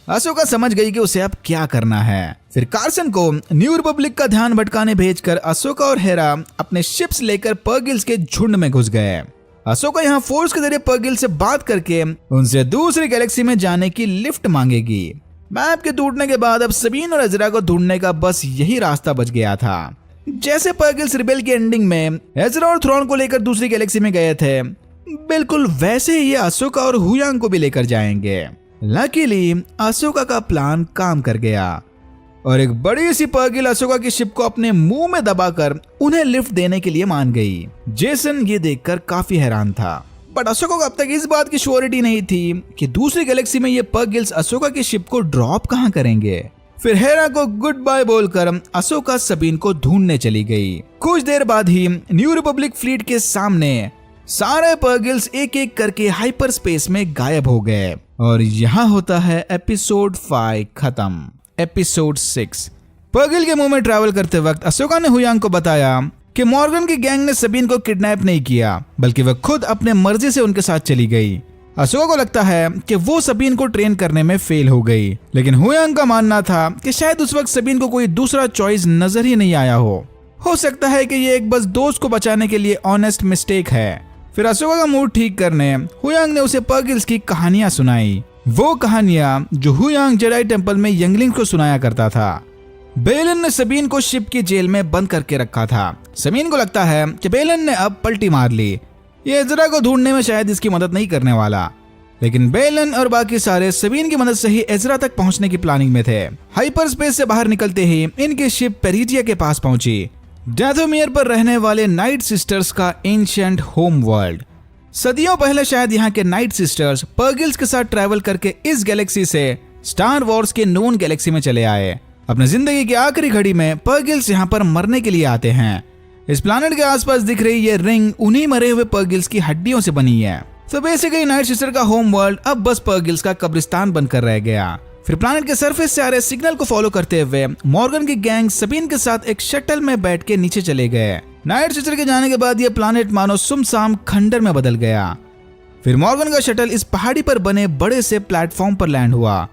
S2: अशोका समझ गई कि उसे अब क्या करना है। फिर कार्सन को न्यू रिपब्लिक का ध्यान भटकाने भेजकर अशोका और हेरा अपने शिप्स लेकर पर्गिल्स के झुंड में घुस गए। अशोका यहाँ फोर्स के जरिए पर्गिल से बात करके उनसे दूसरी गैलेक्सी में जाने की लिफ्ट मांगेगी। मैप के टूटने के बाद अब सबीन और एजरा को ढूंढने का बस यही रास्ता बच गया था। जैसे पर्गिल्स रिबेल की एंडिंग में एजरा और थ्रॉन को लेकर दूसरी गैलेक्सी में गए थे, बिल्कुल वैसे ही ये अशोका और हुयांग को भी लेकर जाएंगे। लकीली अशोका का प्लान काम कर गया और एक बड़ी सी पर्गिल अशोका की शिप को अपने मुंह में दबाकर उन्हें लिफ्ट देने के लिए मान गई। जेसन ये देखकर काफी हैरान था, बट अशोका को अब तक इस बात की श्योरिटी नहीं थी कि दूसरी गैलेक्सी में ये पर्गिल्स अशोका की शिप को ड्रॉप कहां करेंगे। फिर हेरा को गुड बाय बोलकर अशोका सबीन को ढूंढने चली गई। कुछ देर बाद ही न्यू रिपब्लिक फ्लीट के सामने सारे पर्गिल्स एक एक करके हाइपर स्पेस में गायब हो गए और यहाँ होता है एपिसोड 5 खत्म। एपिसोड 6। पर्गिल के मुंह में ट्रैवल करते वक्त अशोका ने हुयांग को बताया कि मॉर्गन की गैंग ने सबीन को किडनैप नहीं किया, बल्कि वह खुद अपने मर्जी से उनके साथ चली गई। अशोका को लगता है कि वो सबीन को ट्रेन करने में फेल हो गई, लेकिन हुयांग का मानना था कि शायद उस वक्त सबीन को कोई दूसरा चॉइस नजर ही नहीं आया हो सकता है कि ये एक बस दोस्त को बचाने के लिए ऑनेस्ट मिस्टेक है। फिर अशोका का मूड ठीक करने हुयांग ने उसे पर्गिल्स की कहानियां सुनाई, वो कहानियां जो हुयांग जेडाई टेंपल में यंगलिंग को सुनाया करता था। बेलन ने सबीन को शिप की जेल में बंद करके रखा था। सबीन को लगता है कि बेलन ने अब पलटी मार ली, ये एजरा को ढूंढने में शायद इसकी मदद नहीं करने वाला, लेकिन बेलन और बाकी सारे सबीन की मदद से ही एजरा तक पहुंचने की प्लानिंग में थे। हाइपर स्पेस से बाहर निकलते ही इनकी शिप पेरिजिया के पास पहुंची, डेथोमियर पर रहने वाले नाइट सिस्टर्स का एंशिएंट होम वर्ल्ड। सदियों पहले शायद यहाँ के नाइट सिस्टर्स पर्गिल्स के साथ ट्रैवल करके इस गैलेक्सी से स्टार वॉर्स के नोन गैलेक्सी में चले आए। अपनी जिंदगी की आखिरी घड़ी में पर्गिल्स यहाँ पर मरने के लिए आते हैं। इस प्लैनेट के आसपास दिख रही ये रिंग उन्हीं मरे हुए पर्गिल्स की हड्डियों से बनी है। तो बेसिकली नाइट सिस्टर का होम वर्ल्ड अब बस पर्गिल्स का कब्रिस्तान बनकर रह गया। फिर प्लैनेट के सरफेस से आ रहे सिग्नल को फॉलो करते हुए मॉर्गन की गैंग सबीन के साथ एक शटल में बैठ के नीचे चले गए। नाइट सिस्टर के जाने के बाद ये प्लैनेट मानो सुमसाम खंडर में बदल गया। फिर मॉर्गन का शटल इस पहाड़ी पर बने बड़े से प्लेटफॉर्म पर लैंड हुआ,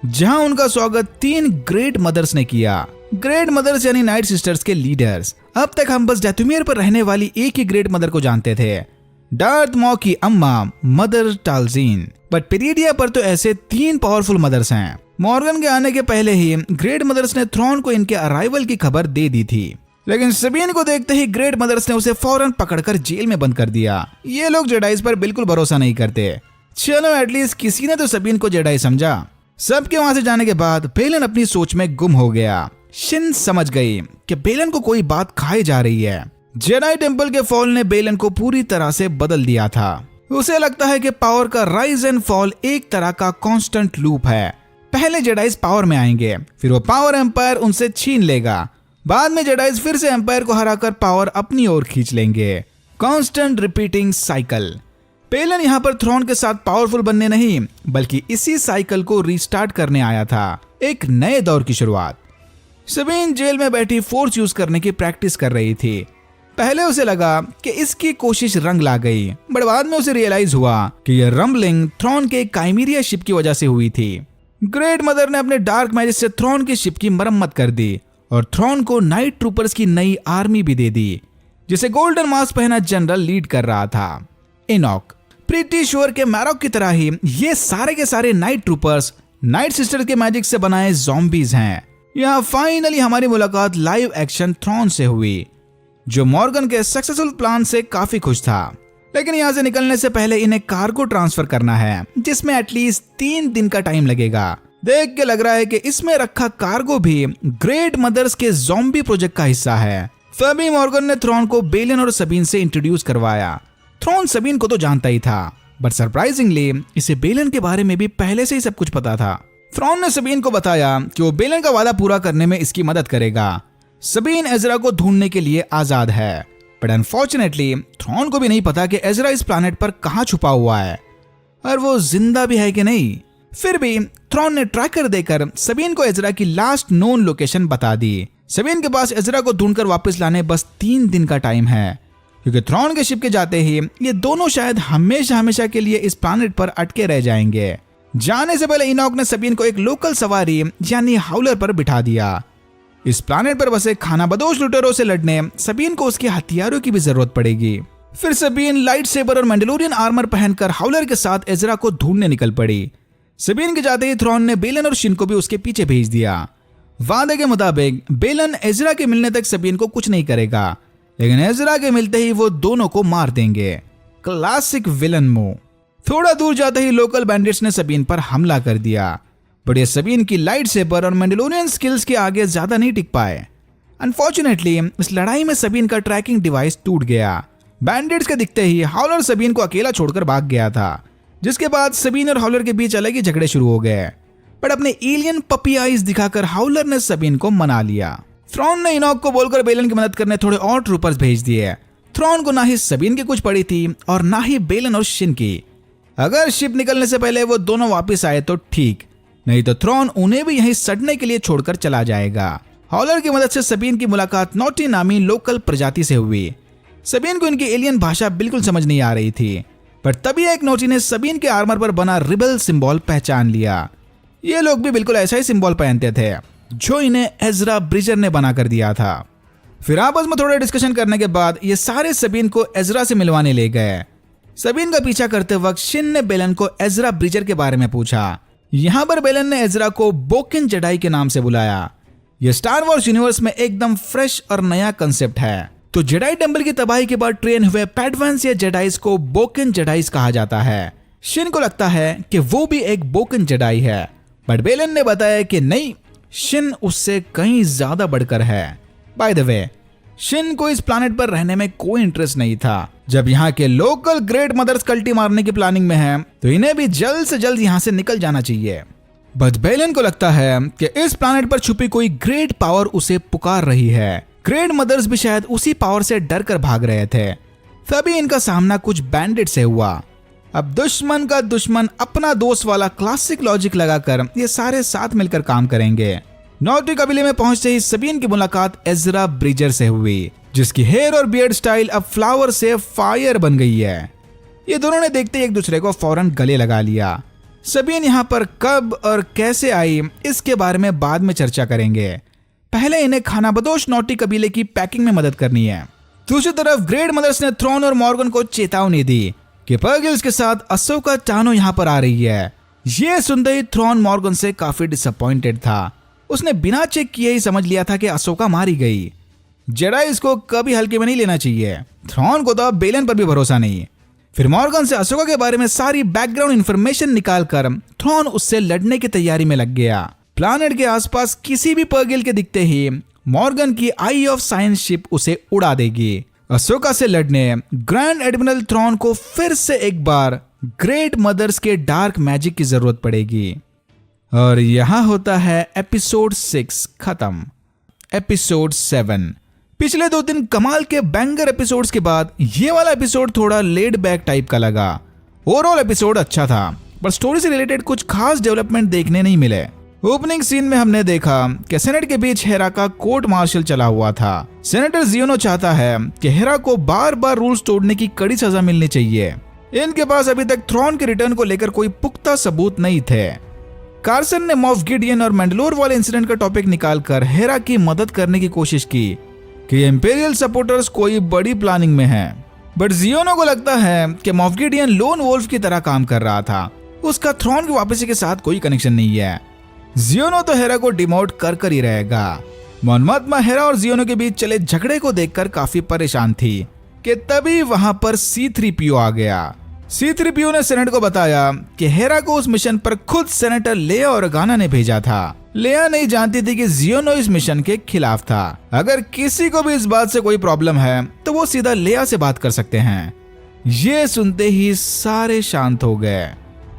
S2: जहां उनका स्वागत 3 ग्रेट मदर्स ने किया। ग्रेट मदर्स यानी नाइट सिस्टर्स के लीडर्स। अब तक हम बस डेथोमियर पर रहने वाली एक ही ग्रेट मदर को जानते थे, डार्थ मॉ की अम्मा मदर टालजीन, बट पेरिडिया पर तो ऐसे 3 पावरफुल मदर्स हैं। मॉर्गन के आने के पहले ही ग्रेट मदर्स ने थ्रॉन को इनके अराइवल की खबर दे दी थी, लेकिन सबीन को देखते ही ग्रेट मदर्स ने उसे फौरन पकड़कर जेल में बंद कर दिया। ये लोग जेडाइस पर बिल्कुल भरोसा नहीं करते। चलो एटलीस्ट किसी ने तो सबीन को जेडाई समझा। सबके वहां से जाने के बाद बेलन अपनी सोच में गुम हो गया। शिन समझ गई कि बेलन को कोई बात खाई जा रही है। जेडाई टेंपल के फॉल ने बेलन को पूरी तरह से बदल दिया था। उसे लगता है कि पावर का राइज एंड फॉल एक तरह का कांस्टेंट लूप है। पहले जेडाइस पावर में आएंगे, फिर वो पावर एम्पायर उनसे छीन लेगा, बाद में जेडाइस फिर से एम्पायर को हराकर पावर अपनी ओर खींच लेंगे। Constant repeating cycle. बेलन यहाँ पर थ्रॉन के साथ पावरफुल बनने नहीं, बल्कि इसी साइकिल को रीस्टार्ट करने आया था, एक नए दौर की शुरुआत। सबीन जेल में बैठी फोर्स यूज करने की प्रैक्टिस कर रही थी। पहले उसे लगा कि इसकी कोशिश रंग ला गई, बट बाद में उसे रियलाइज हुआ कि यह रंबलिंग थ्रॉन के काइमेरिया शिप की वजह से हुई थी। ग्रेट मदर ने अपने डार्क मैजिक से थ्रॉन की शिप की मरम्मत कर दी और थ्रॉन को नाइट ट्रूपर्स की नई आर्मी भी दे दी, जिसे गोल्डन मास्क पहना जनरल लीड कर रहा था, इनॉक। प्रीटी श्योर के मैरॉक की तरह ही ये सारे के सारे नाइट ट्रूपर्स नाइट सिस्टर के मैजिक से बनाए ज़ॉम्बीज हैं। यहाँ फाइनली हमारी मुलाकात लाइव एक्शन थ्रॉन से हुई, जो मॉर्गन के सक्सेसफुल प्लान से काफी खुश था। लेकिन यहाँ से निकलने से पहले इन्हें कार्गो ट्रांसफर करना है, जिसमें एटलीस्ट 3 दिन का टाइम लगेगा। देख के लग रहा है कि इसमें रखा कार्गो भी ग्रेट मदर्स के ज़ॉम्बी प्रोजेक्ट का हिस्सा है। तभी मॉर्गन ने थ्रॉन को बेलन और सबीन से इंट्रोड्यूस करवाया। थ्रॉन सबीन को तो जानता ही था, बट सरप्राइजिंगली इसे बेलन के बारे में भी पहले से ही सब कुछ पता था। थ्रॉन ने सबीन को बताया कि वो बेलन का वादा पूरा करने में इसकी मदद करेगा। सबीन एजरा को ढूंढने के लिए आजाद है, बट अनफॉर्चुनेटली थ्रॉन को भी नहीं पता कि एजरा इस प्लैनेट पर कहां छुपा हुआ है और वो जिंदा भी है कि नहीं। फिर भी थ्रॉन ने ट्रैकर देकर सबीन को एजरा की लास्ट नोन लोकेशन बता दी। सबीन के पास एजरा को ढूंढकर वापस लाने बस 3 दिन का टाइम है, क्योंकि थ्रॉन के शिप के जाते ही ये दोनों शायद हमेशा हमेशा के लिए इस प्लैनेट पर अटके रह जाएंगे। जाने से पहले इनॉक ने सबीन को एक लोकल सवारी यानी हाउलर पर बिठा दिया। इस प्लानेट पर बसे खानाबदोश लुटेरों से लड़ने सबीन को उसके हथियारों की भी जरूरत पड़ेगी। फिर सबीन लाइट सेबर और मैंडलोरियन आर्मर पहनकर हाउलर के साथ एजरा को ढूंढने निकल पड़ी। सबीन के जाते ही थ्रॉन ने बेलन और शिन को भी उसके पीछे भेज दिया। वादे के मुताबिक बेलन एजरा के मिलने तक सबीन को कुछ नहीं करेगा, लेकिन एजरा के मिलते ही वो दोनों को मार देंगे। Classic villain move. थोड़ा दूर जाते ही लोकल बैंडिट्स ने सबीन पर हमला कर दिया, बट ये सबीन की लाइट सेबर और मैंडलोरियन स्किल्स के आगे ज्यादा नहीं टिक पाए। अनफॉर्चुनेटली इस लड़ाई में सबीन का ट्रैकिंग डिवाइस टूट गया। बैंडिट्स के दिखते ही हाउलर सबीन को अकेला छोड़कर भाग गया था, जिसके बाद सबीन और हाउलर के बीच अलग ही झगड़े शुरू हो गए। पर अपने एलियन पपी आइज दिखाकर हाउलर ने सबीन को मना लिया। थ्रॉन ने इनॉक को बोलकर बेलन की मदद करने थोड़े और ट्रूपर्स भेज दिए। थ्रॉन को ना ही सबीन की कुछ पड़ी थी और ना ही बेलन और शिन की। अगर शिप निकलने से पहले वो दोनों वापस आए तो ठीक, नहीं तो थ्रॉन उन्हें भी यहीं सड़ने के लिए छोड़कर चला जाएगा। हाउलर की मदद से सबीन की मुलाकात नोटी नामी लोकल प्रजाति से हुई। सबीन को इनकी एलियन भाषा बिल्कुल समझ नहीं आ रही थी, पर तभी एक नोटी ने सबीन के आर्मर पर बना रिबल सिंबल पहचान लिया। ये लोग भी बिल्कुल ऐसा ही सिंबल पहनते थे जो इन्हें एजरा ब्रिजर ने बना कर दिया था। फिर आपस में थोड़ा डिस्कशन करने के बाद ये सारे सबीन को एजरा से मिलवाने ले गए। सबीन का पीछा करते वक्त शिन ने बेलन को एजरा ब्रिजर के बारे में पूछा। यहाँ पर बेलन ने एजरा को बोकिन जेडाई के नाम से बुलाया। यह स्टार वॉर्स यूनिवर्स में एकदम फ्रेश और नया कंसेप्ट है। तो जेडाई टेंपल की तबाही के बाद ट्रेन हुए पैडवान्स या जेडाइस को बोकिन जेडाइस कहा जाता है। शिन को लगता है कि वो भी एक बोकिन जेडाई है, बट बेलन ने बताया कि नहीं, शिन उससे कहीं ज्यादा बढ़कर है। बाय द वे, शिन को इस प्लैनेट पर रहने में कोई इंटरेस्ट नहीं था। जब यहाँ के लोकल ग्रेट मदर्स कल्टी मारने की प्लानिंग में है तो इन्हें भी जल्द से जल्द यहाँ से निकल जाना चाहिए। बट बेलन को लगता है कि इस प्लैनेट पर छुपी कोई ग्रेट पावर उसे पुकार रही है। ग्रेट मदर्स भी शायद उसी पावर से डर कर भाग रहे थे। तभी इनका सामना कुछ बैंडिट से हुआ। अब दुश्मन का दुश्मन अपना दोस्त वाला क्लासिक लॉजिक लगाकर ये सारे साथ मिलकर काम करेंगे। नॉटी कबीले में पहुंचते ही सबीन की मुलाकात एजरा ब्रिजर से हुई, जिसकी हेयर और बियर्ड स्टाइल अब फ्लावर से फायर बन गई है। ये दोनों ने देखते ही एक दूसरे को फौरन गले लगा लिया। सबीन यहाँ पर कब और कैसे आई इसके बारे में बाद में चर्चा करेंगे। पहले इन्हें खानाबदोश नॉटी कबीले की पैकिंग में मदद करनी है। दूसरी तरफ ग्रेट मदर्स ने थ्रॉन और मॉर्गन को चेतावनी दी कि पर्गिल्स के साथ अशोका टानो यहाँ पर आ रही है। ये सुनते ही थ्रॉन मॉर्गन से काफी डिसअपॉइंटेड था। उसने बिना चेक किए ही समझ लिया था कि अशोका मारी गई। जेडाइस को कभी हल्के में नहीं लेना चाहिए। थ्रॉन को तो अब बेलन पर भी भरोसा नहीं। फिर मॉर्गन से अशोका के बारे में सारी बैकग्राउंड इंफॉर्मेशन निकालकर थ्रॉन उससे लड़ने की तैयारी में लग गया। प्लैनेट के आसपास किसी भी पर्गिल के दिखते ही मॉर्गन की आई ऑफ साइंस शिप उसे उड़ा देगी। अशोका से लड़ने ग्रैंड एडमिरल थ्रॉन को फिर से एक बार ग्रेट मदर्स के डार्क मैजिक की जरूरत पड़ेगी। और यहां होता है एपिसोड 6 खत्म। एपिसोड 7 पिछले 2 दिन कमाल के बैंगर एपिसोड्स के बाद ये वाला एपिसोड थोड़ा लेड बैक टाइप का लगा। ओवरऑल एपिसोड अच्छा था, पर स्टोरी से रिलेटेड कुछ खास डेवलपमेंट देखने नहीं मिले। ओपनिंग सीन में हमने देखा कि सेनेट के बीच हेरा का कोर्ट मार्शल चला हुआ था। सेनेटर जियोनो चाहता है कि हेरा को बार बार रूल्स तोड़ने की कड़ी सजा मिलनी चाहिए। इनके पास अभी तक थ्रॉन के रिटर्न को लेकर कोई पुख्ता सबूत नहीं थे। कार्सन ने मॉफ गिडियन और मैंडलोर वाले इंसिडेंट का टॉपिक निकालकर हेरा की मदद करने की कोशिश की कि इंपीरियल सपोर्टर्स कोई बड़ी प्लानिंग में हैं। बट जियोनो को लगता है कि मॉफ गिडियन लोन वोल्फ की तरह काम कर रहा था। उसका थ्रॉन की वापसी के साथ कोई कनेक्शन नहीं है। जियोनो तो हेरा को डिमोट कर ही रहेगा। मोन मोथमा हेरा और जियोनो के बीच चले झगड़े को देखकर काफी परेशान थी कि तभी वहां पर C-3PO आ गया। C-3PO ने सेनेट को बताया कि हेरा को उस मिशन पर खुद सेनेटर लेया ऑर्गाना ने भेजा था। लेया नहीं जानती थी कि जियोनो इस मिशन के खिलाफ था। अगर किसी को भी इस बात से कोई प्रॉब्लम है तो वो सीधा लेया से बात कर सकते हैं। ये सुनते ही सारे शांत हो गए।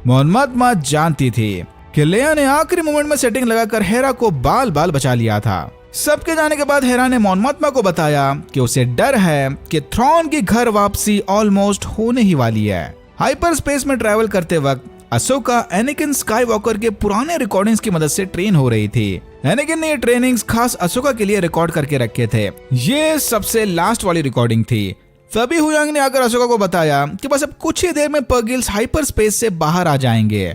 S2: मोन मोथमा जानती थी कि लेया ने आखिरी मोमेंट में सेटिंग लगाकर हेरा को बाल बाल बचा लिया था। सबके जाने के बाद हेरा ने मोन मोथमा को बताया कि उसे डर है कि थ्रॉन की घर वापसी ऑलमोस्ट होने ही वाली है। हाइपर स्पेस में ट्रैवल करते वक्त अशोका एनाकिन स्काईवॉकर के पुराने रिकॉर्डिंग्स की मदद से ट्रेन हो रही थी। एनाकिन ने ये ट्रेनिंग्स खास अशोका के लिए रिकॉर्ड करके रखे थे। ये सबसे लास्ट वाली रिकॉर्डिंग थी। तभी हुयांग ने आकर अशोका को बताया कि बस अब कुछ ही देर में पर्गिल्स हाइपर स्पेस से बाहर आ जाएंगे।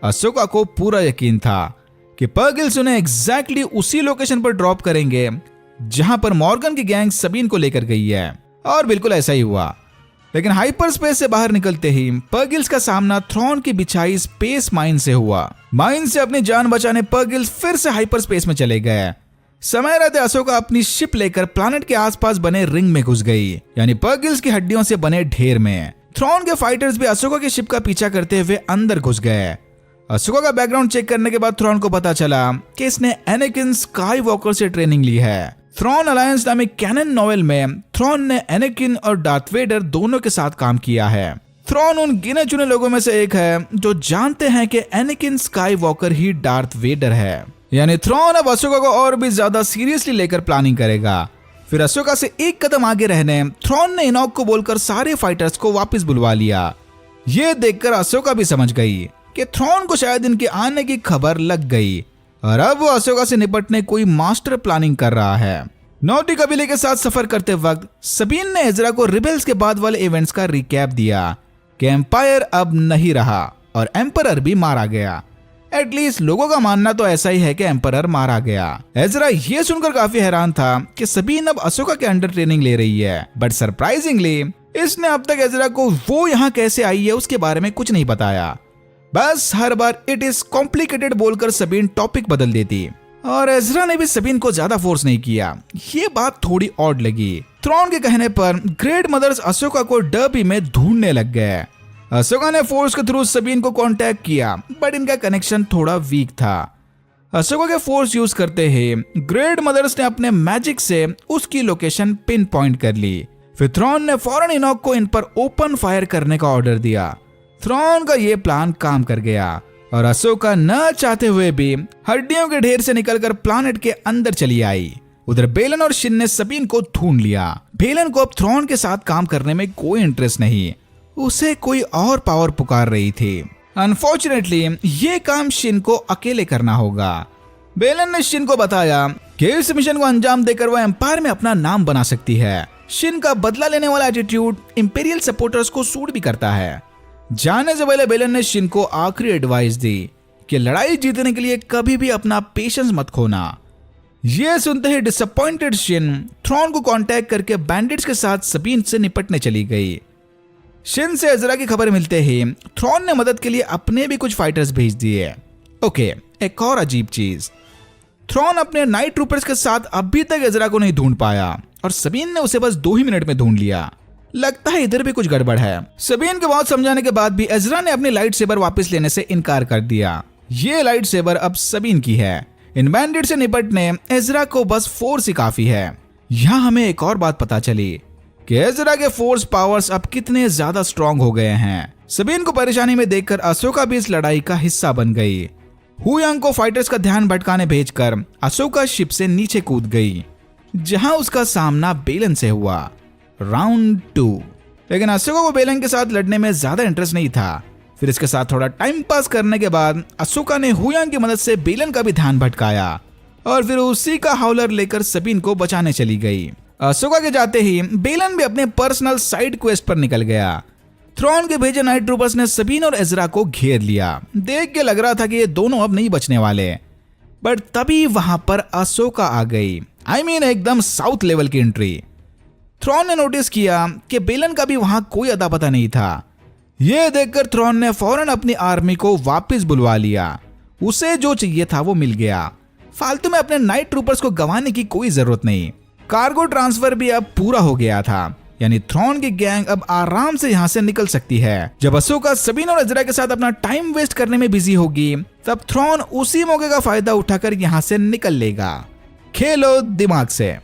S2: अशोका को पूरा यकीन था कि पर्गिल्स उन्हें एग्जैक्टली उसी लोकेशन पर ड्रॉप करेंगे जहां पर मॉर्गन की गैंग सबीन को लेकर गई है, और बिल्कुल ऐसा ही हुआ। लेकिन हाइपर स्पेस से बाहर निकलते ही पर्गिल्स का सामना थ्रॉन की बिछाई स्पेस माइन से हुआ। माइन से अपनी जान बचाने पर्गिल्स फिर से हाइपर स्पेस में चले गए। समय रहते अशोका अपनी शिप लेकर प्लैनेट के आसपास बने रिंग में घुस गई, यानी पर्गिल्स की हड्डियों से बने ढेर में। थ्रॉन के फाइटर्स भी अशोका की शिप का पीछा करते हुए अंदर घुस गए। अशोका का बैकग्राउंड चेक करने के बाद थ्रॉन को पता चला कि इसने एनाकिन स्काईवॉकर से ट्रेनिंग ली है। थ्रॉन अलायंस नामक कैनन नॉवेल में थ्रॉन ने एनाकिन और डार्थ वेडर दोनों के साथ काम किया है। थ्रॉन उन गिने चुने लोगों में से एक है जो जानते हैं कि एनाकिन स्काईवॉकर ही डार्थ वेडर है। यानी थ्रॉन अब अशोका को और भी ज्यादा सीरियसली लेकर प्लानिंग करेगा। फिर अशोका से एक कदम आगे रहने थ्रॉन ने इनॉक को बोलकर सारे फाइटर्स को वापस बुलवा लिया। ये देखकर अशोका भी समझ गई कि थ्रॉन को शायद इनके आने की खबर लग गई और अब वो अशोका से निपटने कोई मास्टर प्लानिंग कर रहा है। नौटी कबीले के साथ सफर करते वक्त सबीन ने एजरा को रिबेल्स के बाद वाले इवेंट्स का रिकैप दिया कि एम्पायर अब नहीं रहा और एम्परर भी मारा गया। एटलीस्ट लोगों का मानना तो ऐसा ही है कि एम्परर मारा गया। एजरा ये सुनकर काफी हैरान था कि सबीन अब अशोका के अंडर ट्रेनिंग ले रही है, बट सरप्राइजिंगली इसने अब तक एजरा को वो यहाँ कैसे आई है उसके बारे में कुछ नहीं बताया। बस हर बार इट इज कॉम्प्लिकेटेड बोलकर सबीन टॉपिक बदल देती और एजरा ने भी सबीन को ज्यादा फोर्स नहीं किया। ये बात थोड़ी ऑड लगी। थ्रॉन के कहने पर ग्रेट मदर्स अशोका को डर्बी में ढूंढने लग गए। अशोका ने फोर्स के थ्रू सबीन को कांटेक्ट किया, बट इनका कनेक्शन थोड़ा वीक था। अशोका के फोर्स यूज करते ही ग्रेट मदर्स ने अपने मैजिक से उसकी लोकेशन पिन पॉइंट कर ली। फिर थ्रॉन ने फौरन इनॉक को इन पर ओपन फायर करने का ऑर्डर दिया। थ्रॉन का ये प्लान काम कर गया और अशोका न चाहते हुए भी हड्डियों के ढेर से निकलकर प्लैनेट के अंदर चली आई। उधर बेलन और शिन ने सबीन को ढूंढ लिया। बेलन को अब थ्रॉन के साथ काम करने में कोई इंटरेस्ट नहीं, उसे कोई और पावर पुकार रही थी। अनफॉर्चुनेटली ये काम शिन को अकेले करना होगा। बेलन ने शिन को बताया कि इस मिशन को अंजाम देकर वह एम्पायर में अपना नाम बना सकती है। शिन का बदला लेने वाला एटीट्यूड इंपीरियल सपोर्टर्स को सूट भी करता है। जाने से पहले बेलन ने शिन को आखिरी एडवाइस दी कि लड़ाई जीतने के लिए कभी भी अपना पेशेंस मत खोना। यह सुनते ही डिसअपॉइंटेड शिन थ्रॉन को कांटेक्ट करके बैंडिट्स के साथ सबीन से निपटने चली गई। शिन से एजरा की खबर मिलते ही थ्रॉन ने मदद के लिए अपने भी कुछ फाइटर्स भेज दिए। ओके, एक और अजीब चीज, थ्रॉन अपने नाइट ट्रूपर्स के साथ अभी तक एजरा को नहीं ढूंढ पाया और सबीन ने उसे बस 2 ही मिनट में ढूंढ लिया। लगता है इधर भी कुछ गड़बड़ है। सबीन के बहुत समझाने के बाद भी एजरा ने अपनी लाइट सेबर वापस लेने से इनकार कर दिया। ये लाइट सेबर अब सबीन की है। इन बैंडिट से निपटने एजरा को बस फोर्स ही काफी है। यहाँ हमें एक और बात पता चली कि एजरा के फोर्स पावर्स अब कितने ज्यादा स्ट्रॉन्ग हो गए हैं। सबीन को परेशानी में देखकर अशोका भी इस लड़ाई का हिस्सा बन गई। हुयांग को फाइटर्स का ध्यान भटकाने भेजकर अशोका शिप से नीचे कूद गई, जहां उसका सामना बेलन से हुआ। राउंड 2। लेकिन अशोका को बेलन के साथ लड़ने में ज्यादा इंटरेस्ट नहीं था। फिर इसके साथ थोड़ा टाइम पास करने के बाद अशोका ने हुयांग की मदद से बेलन का भी ध्यान भटकाया और फिर उसी का हाउलर लेकर सबीन को बचाने चली गई। अशोका के जाते ही बेलन भी अपने पर्सनल साइड क्वेस्ट पर निकल गया। थ्रॉन के भेजे नाइट ट्रूपर्स ने सबीन और एजरा को घेर लिया। देख के लग रहा था कि ये दोनों अब नहीं बचने वाले, बट तभी वहां पर अशोका आ गई। एकदम साउथ लेवल की एंट्री। थ्रॉन ने नोटिस किया कि बेलन का भी वहां कोई अता पता नहीं था। यह देखकर थ्रॉन ने फौरन अपनी आर्मी को वापस बुलवा लिया। उसे जो चाहिए था वो मिल गया। फालतू में अपने नाइट ट्रूपर्स को गंवाने की कोई जरूरत नहीं। कार्गो ट्रांसफर भी अब पूरा हो गया था, यानी थ्रॉन की गैंग अब आराम से यहाँ से निकल सकती है। जब अशोका सबीन और एजरा के साथ अपना टाइम वेस्ट करने में बिजी होगी, तब थ्रॉन उसी मौके का फायदा उठाकर यहाँ से निकल लेगा। खेलो दिमाग से।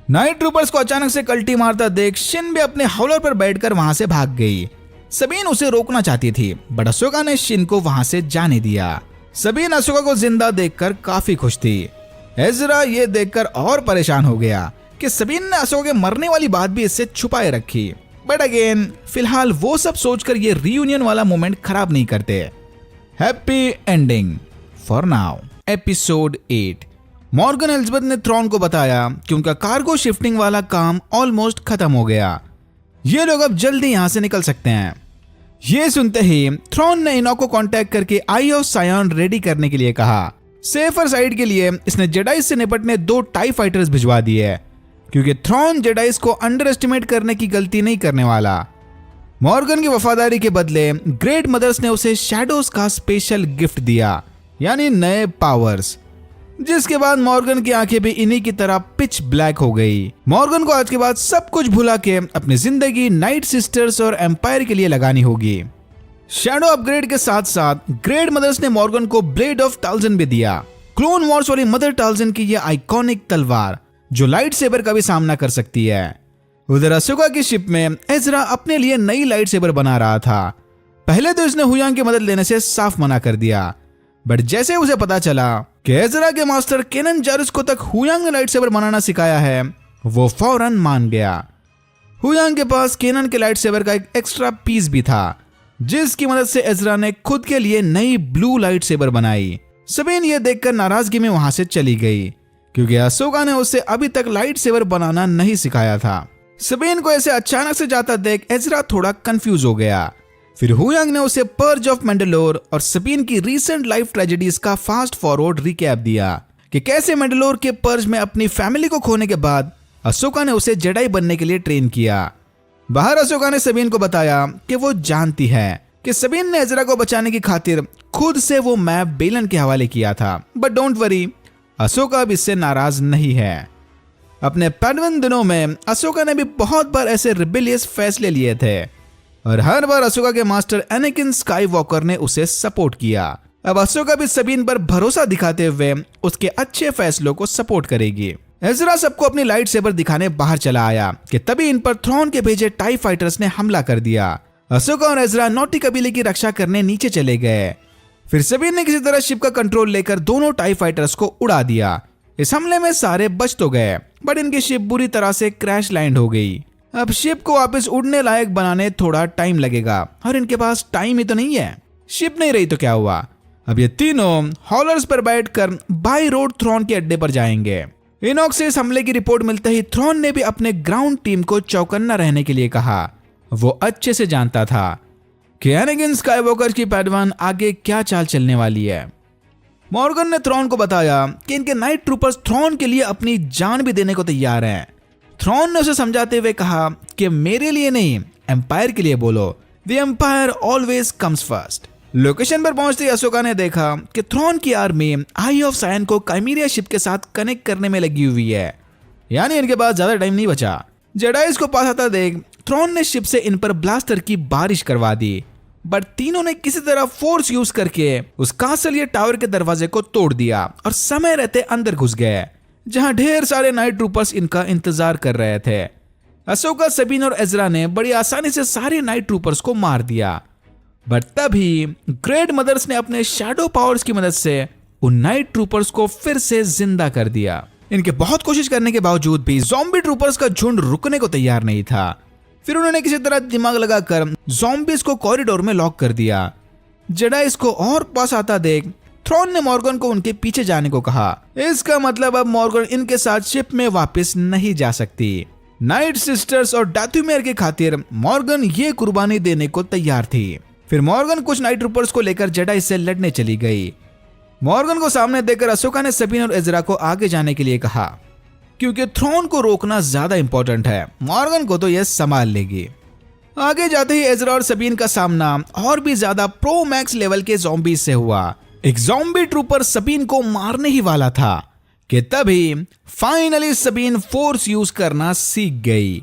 S2: नाइट ट्रूपर्स को अचानक से कल्टी मारता देख शिन भी अपने हाउलर पर बैठकर वहां से भाग गई। सबीन उसे रोकना चाहती थी, बट अशोका ने शिन को वहां से जाने दिया। सबीन अशोका को जिंदा देखकर काफी खुश थी। एजरा ये देखकर और परेशान हो गया कि सबीन ने अशोका के मरने वाली बात भी इससे छुपाए रखी। बट अगेन फिलहाल वो सब सोचकर ये रीयूनियन वाला मोमेंट खराब नहीं करते। Happy ending for now. Episode 8। Morgan Elizabeth ने थ्रॉन को बताया कि उनका कार्गो शिफ्टिंग वाला काम ऑलमोस्ट खत्म हो गया। ये लोग अब जल्दी यहां से निकल सकते हैं। ये सुनते ही थ्रॉन ने इनोक को कांटेक्ट करके आई ऑफ सायन रेडी करने के लिए कहा। सेफर साइड के लिए इसने जेडाइस से निपटने 2 टाई फाइटर्स भिजवा दिए, क्योंकि थ्रॉन जेडाइस को अंडर एस्टिमेट करने की गलती नहीं करने वाला। मॉर्गन की वफादारी के बदले ग्रेट मदर्स ने उसे शैडोज का स्पेशल गिफ्ट दिया, यानी नए पावर्स, जिसके बाद मॉर्गन की आंखें भी इन्हीं की तरह पिच ब्लैक हो गई। मॉर्गन को आज के बाद सब कुछ भुला के अपनी जिंदगी नाइट सिस्टर्स और एम्पायर के लिए लगानी होगी। शैडो अपग्रेड के साथ साथ ग्रेट मदर्स ने मॉर्गन को ब्लेड ऑफ टाल्जन भी दिया, क्लोन वॉर्स वाली मदर टाल्जन की यह आइकॉनिक तलवार जो लाइट सेबर का भी सामना कर सकती है। उधर अशोका की शिप में एजरा अपने लिए नई लाइट सेबर बना रहा था। पहले तो इसने हुयांग की मदद लेने से साफ मना कर दिया, बट जैसे उसे पता चला कि एजरा के मास्टर केनन जारिस को तक हुयांग ने लाइट सेबर बनाना सिखाया है, वो फौरन मान गया। हुयांग के पास केनन के लाइट सेबर का एक एक्स्ट्रा पीस भी था, जिसकी मदद से एजरा ने खुद के लिए नई ब्लू लाइट सेबर बनाई। सबीन ये देखकर नाराजगी में वहां से चली गई, क्योंकि अशोका ने उसे अभी तक लाइट सेबर बनाना नहीं सिखाया था। सबीन को ऐसे अचानक से जाता देख एजरा थोड़ा कंफ्यूज हो गया। फिर हुयांग ने उसे पर्ज ऑफ मैंडलोर और सबीन की रीसेंट लाइफ ट्रेजेडीज का फास्ट फॉरवर्ड रिकैप दिया कि कैसे मैंडलोर के पर्ज में अपनी फैमिली को खोने के बाद अशोका ने उसे जेडाई बनने के लिए ट्रेन किया। बाहर अशोका ने सबीन को बताया कि वो जानती है कि सबीन ने एजरा को बचाने की खातिर खुद से वो मैप बेलन के हवाले किया था, बट डोंट वरी, अशोका अब इससे नाराज नहीं है। अपने पैडवन दिनों में अशोका ने भी बहुत बार ऐसे रिबेलियस फैसले लिए थे और हर बार अशोका के मास्टर एनाकिन स्काईवॉकर ने उसे सपोर्ट किया। अब अशोका भी सबीन पर भरोसा दिखाते हुए उसके अच्छे फैसलों को सपोर्ट करेगी। एजरा सबको अपनी लाइट सेबर दिखाने बाहर चला आया कि तभी इन पर थ्रॉन के भेजे टाई फाइटर्स ने हमला कर दिया। अशोका और एजरा नोटी कबीले की रक्षा करने नीचे चले गए। फिर सबीन ने किसी तरह शिप का कंट्रोल लेकर दोनों टाई फाइटर्स को उड़ा दिया। इस हमले में सारे बच तो गए, बट इनकी शिप बुरी तरह से क्रैश लैंड हो गई। अब शिप को वापस उड़ने लायक बनाने थोड़ा टाइम लगेगा और इनके पास टाइम ही तो नहीं है। शिप नहीं रही तो क्या हुआ, अब ये तीनों हॉलर्स पर बैठकर बाई रोड थ्रॉन के अड्डे पर जाएंगे। इनोक से इस हमले की रिपोर्ट मिलते ही थ्रॉन ने भी अपने ग्राउंड टीम को चौकन्ना रहने के लिए कहा। वो अच्छे से जानता था कि एनाकिन स्काईवॉकर की पैडवान आगे क्या चाल चलने वाली है। मॉर्गन ने थ्रॉन को बताया कि इनके नाइट ट्रूपर्स थ्रॉन के लिए अपनी जान भी देने को तैयार हैं। थ्रॉन ने उसे समझाते हुए कहा कि मेरे लिए नहीं, एम्पायर के लिए बोलो, the empire always comes first. Location पर पहुंचते ही अशोका ने देखा कि थ्रॉन की आर्मी आई ऑफ सायन को काइमेरिया शिप के साथ कनेक्ट करने में लगी हुई है, यानी इनके पास ज्यादा टाइम नहीं बचा। जेडाइस को पास आता देख थ्रॉन ने शिप से इन पर ब्लास्टर की बारिश करवा दी, बट तीनों ने किसी तरह फोर्स यूज करके उस कांसलियर टावर के दरवाजे को तोड़ दिया और समय रहते अंदर घुस गए, जहां ढेर सारे नाइट ट्रूपर्स इनका इंतजार कर रहे थे। अशोका, सबीन और एजरा ने बड़ी आसानी से सारे नाइट ट्रूपर्स को मार दिया, बट तभी ग्रेट मदर्स ने अपने शैडो पावर्स की मदद से उन नाइट ट्रूपर्स को फिर से जिंदा कर दिया। इनके बहुत कोशिश करने के बावजूद भी ज़ॉम्बी ट्रूपर्स का झुंड रुकने को तैयार नहीं था। फिर उन्होंने किसी तरह दिमाग लगाकर ज़ॉम्बीज को कॉरिडोर में लॉक कर दिया। जेडाइस को और पास आता देख थ्रॉन ने मॉर्गन को उनके पीछे जाने को कहा। इसका मतलब अब मॉर्गन इनके साथ शिप में वापस नहीं जा सकती। नाइट सिस्टर्स और डाथुमेर की खातिर मॉर्गन ये कुर्बानी देने को तैयार थी। फिर मॉर्गन कुछ नाइट ट्रूपर्स को लेकर जेडाइस से लड़ने चली गई। मॉर्गन को सामने देखकर अशोका ने सबीन और एजरा को आगे जाने के लिए कहा, क्योंकि थ्रॉन को रोकना ज्यादा इंपॉर्टेंट है, मॉर्गन को तो यह संभाल लेगी। आगे जाते ही एजरा और सबीन का सामना और भी ज्यादा प्रो मैक्स लेवल के ज़ॉम्बीज से हुआ। एक ज़ॉम्बी ट्रूपर सबीन को मारने ही वाला था कि तभी फाइनली सबीन फोर्स यूज करना सीख गई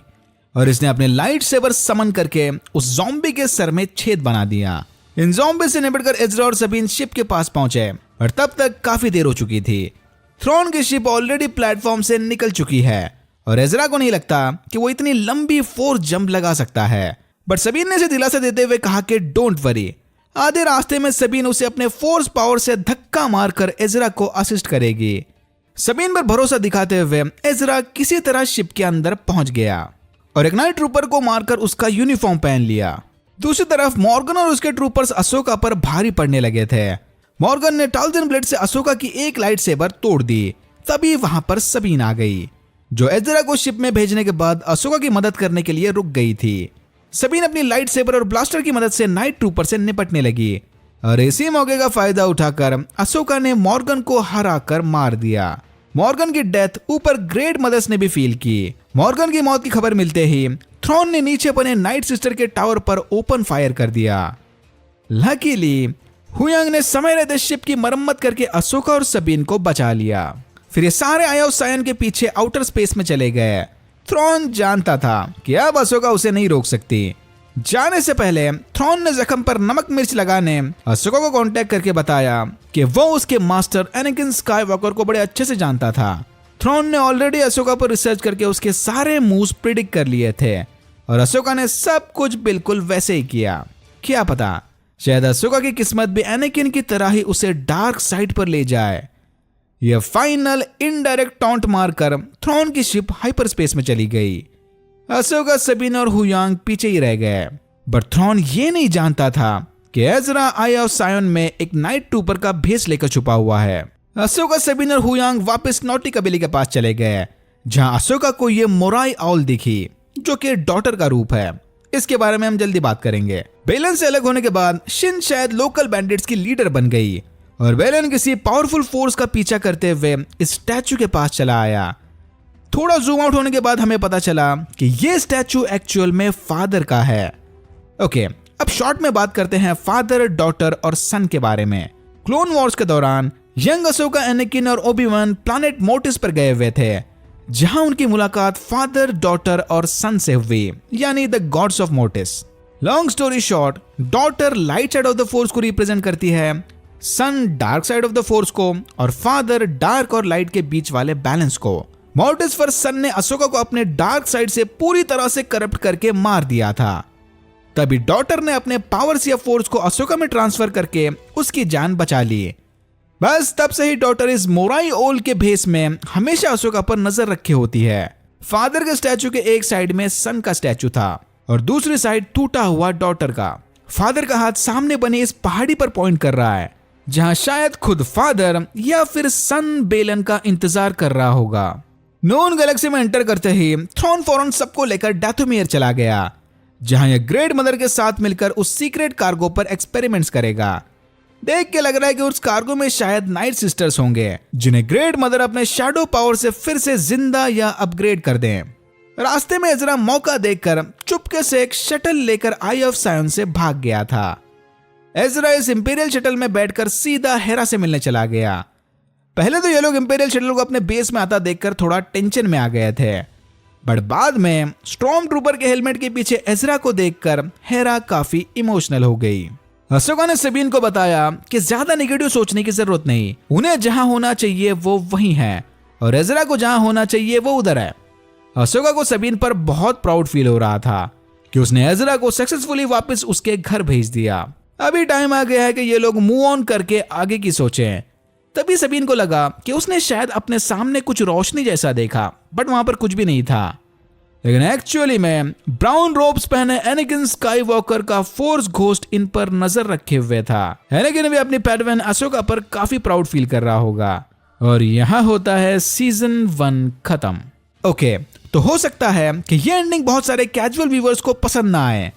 S2: और इसने अपने लाइट सेवर समन करके उस ज़ॉम्बी के सर में छेद बना दिया। इन ज़ॉम्बी से निपटकर एजरा और सबीन शिप के पास पहुंचे और तब तक काफी देर हो चुकी थी। थ्रॉन की शिप ऑलरेडी प्लेटफॉर्म से निकल चुकी है और एजरा को नहीं लगता कि वो इतनी लंबी फोर्स जंप लगा सकता है, बट सबीन ने उसे दिलासा देते हुए कहा कि डोंट वरी। आधे रास्ते में सबीन उसे अपने फोर्स पावर से धक्का मारकर एजरा को असिस्ट करेगी। सबीन पर भरोसा दिखाते हुए एजरा किसी तरह शिप के अंदर पहुंच गया और एक नाइट ट्रूपर को मारकर उसका यूनिफॉर्म पहन लिया। दूसरी तरफ मॉर्गन और उसके ट्रूपर्स अशोका पर भारी पड़ने लगे थे। मॉर्गन ने टाल्जन ब्लेड से अशोका की एक लाइट सेबर तोड़ दी। तभी वहां पर सबीन आ गई, जो एजरा को शिप में भेजने के बाद अशोका की मदद करने के लिए रुक गई थी। सबीन अपनी लाइट सेबर और ब्लास्टर की मदद से नाइट ट्रूपर से निपटने लगी और इसी मौके का फायदा उठाकर अशोका ने मॉर्गन को हराकर मार दिया। मॉर्गन की डेथ ऊपर ग्रेट मदर्स ने भी फील की। मॉर्गन की मौत की खबर मिलते ही थ्रॉन ने नीचे बने नाइट सिस्टर के टावर पर ओपन फायर कर दिया। लकीली हुयांग ने समय रहते शिप की मरम्मत करके अशोका और सबीन को बचा लिया। फिर ये सारे आया ऑफ सायन के पीछे आउटर स्पेस में चले गए। थ्रॉन जानता था कि अब अशोका उसे नहीं रोक सकती। जाने से पहले थ्रॉन ने जख्म पर नमक मिर्च लगाने अशोका को कांटेक्ट करके बताया कि वो उसके मास्टर एनाकिन स्काईवॉकर को बड़े अच्छे से जानता था। थ्रॉन ने ऑलरेडी अशोका पर रिसर्च करके उसके सारे मूव्स प्रिडिक्ट कर लिए थे और अशोका ने सब कुछ बिल्कुल वैसे ही किया। क्या पता शायद अशोका की किस्मत भी एनाकिन की तरह ही उसे डार्क साइड पर ले जाए। यह फाइनल इनडायरेक्ट टॉन्ट मारकर थ्रॉन की शिप हाइपर स्पेस में चली गई। अशोका, सबीन और हुयांग पीछे ही रह गए। बट थ्रॉन ये नहीं जानता था कि एजरा आई ऑफ सायन में एक नाइट ट्रूपर का भेष लेकर छुपा हुआ है। अशोका, सबीन और हुयांग वापस नॉटी कबीले के पास चले गए, जहां अशोका को ये मोराई आउल दिखी जो कि डॉटर का रूप है। इसके बारे में हम जल्दी बात करेंगे। बेलन से अलग होने के बाद शिन शायद लोकल बैंडिट्स की लीडर बन गई और बेलन किसी पावरफुल फोर्स का पीछा करते हुए इस स्टैचू के पास चला आया। थोड़ा जूम आउट होने के बाद हमें पता चला कि ये स्टैचू एक्चुअल में फादर का है। ओके, अब शॉर्ट में बात करते हैं फादर, डॉटर और सन के बारे में। क्लोन वॉर्स के दौरान यंग अशोका, एनाकिन और ओबी-वन प्लैनेट मोटिस पर गए हुए थे, जहां उनकी मुलाकात फादर, डॉटर और सन से हुई, यानी the gods of Mortis. Long story short, daughter light side of the Force को रिप्रेजेंट करती है, son dark side of the Force को और फादर डार्क और लाइट के बीच वाले बैलेंस को। मोर्टिस पर सन ने अशोका को अपने डार्क साइड से पूरी तरह से करप्ट करके मार दिया था। तभी डॉटर ने अपने पावर्स या फोर्स को अशोका में ट्रांसफर करके उसकी जान बचा ली। बस तब से ही डॉटर इस मोराई ओल के भेष में हमेशा अशोका पर नजर रखे होती है। फादर के स्टैचू के एक साइड में सन का स्टैचू था और दूसरी साइड टूटा हुआ डॉटर का। फादर का हाथ सामने बने इस पहाड़ी पर पॉइंट कर रहा है, जहां शायद खुद फादर या फिर सन बेलन का इंतजार कर रहा होगा। नोन गैलेक्सी में एंटर करते ही थ्रॉन फौरन सबको लेकर डेथोमेयर चला गया, जहां यह ग्रेट मदर के साथ मिलकर उस सीक्रेट कार्गो पर एक्सपेरिमेंट्स करेगा। देख के लग रहा है कि उस कार्गो में शायद नाइट सिस्टर्स होंगे, जिन्हें ग्रेट मदर अपने शैडो पावर से फिर से जिंदा या अपग्रेड कर दें। रास्ते में एजरा मौका देखकर चुपके से एक शटल लेकर आई ऑफ सायन से भाग गया था। एजरा इस इंपीरियल शटल में बैठकर सीधा हेरा से मिलने चला गया। पहले तो ये लोग इंपीरियल शटल को अपने बेस में आता देखकर थोड़ा टेंशन में आ गए थे, बट बाद में स्टॉर्म ट्रूपर के हेलमेट के पीछे एजरा को देखकर हेरा काफी इमोशनल हो गई। अशोका ने सबीन को बताया कि ज्यादा नेगेटिव सोचने की जरूरत नहीं, उन्हें जहां होना चाहिए वो वहीं है और एजरा को जहां होना चाहिए वो उधर है। अशोका को सबीन पर बहुत प्राउड फील हो रहा था कि उसने एजरा को सक्सेसफुली वापस उसके घर भेज दिया। अभी टाइम आ गया है कि ये लोग मूव ऑन करके आगे की सोचें। तभी सबीन को लगा कि उसने शायद अपने सामने कुछ रोशनी जैसा देखा, बट वहां पर कुछ भी नहीं था। लेकिन एक्चुअली में ब्राउन रोब्स पहने एनाकिन स्काईवॉकर का फोर्स घोस्ट इन पर नजर रखे हुए था। एनाकिन भी अपनी पैडवन अशोका पर काफी प्राउड फील कर रहा होगा। और यहाँ होता है सीजन 1 खत्म। ओके, तो हो सकता है कि ये एंडिंग बहुत सारे कैजुअल व्यूअर्स को पसंद ना आए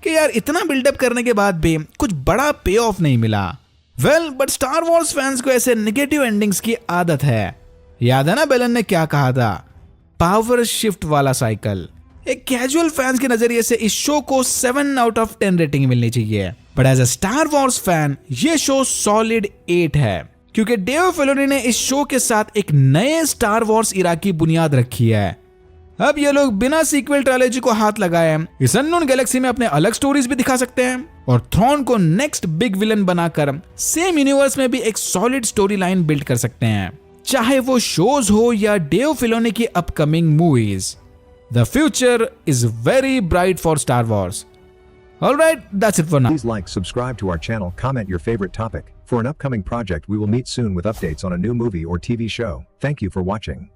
S2: कि यार इतना बिल्डअप करने के बाद भी कुछ बड़ा पे ऑफ नहीं मिला। बट स्टार वॉर्स फैंस को ऐसे नेगेटिव एंडिंग्स की आदत है। याद है ना बेलन ने क्या कहा था, पावर शिफ्ट वाला साइकिल। एक कैजुअल फैंस के नजरिए से इस शो को 7 आउट ऑफ 10 रेटिंग मिलनी चाहिए, but as a Star Wars fan ये शो सॉलिड 8 है, क्योंकि डेव फिलोनी ने इस शो के साथ एक नए स्टार वॉर्स इरा की बुनियाद रखी है। अब ये लोग बिना सीक्वल ट्रायलॉजी को हाथ लगाए इस अननोन गैलेक्सी में अपने अलग स्टोरीज भी दिखा सकते हैं और थ्रॉन को नेक्स्ट बिग विलन बनाकर सेम यूनिवर्स में भी एक सॉलिड स्टोरी लाइन बिल्ड कर सकते हैं, चाहे वो शोज हो या डेव फिलोनी की upcoming movies. The future is very bright for star Wars. Alright, that's it for now.
S3: Please like, subscribe to our channel, comment your favorite topic. For an upcoming project, we will meet soon with updates on a new movie or TV show. Thank you for watching.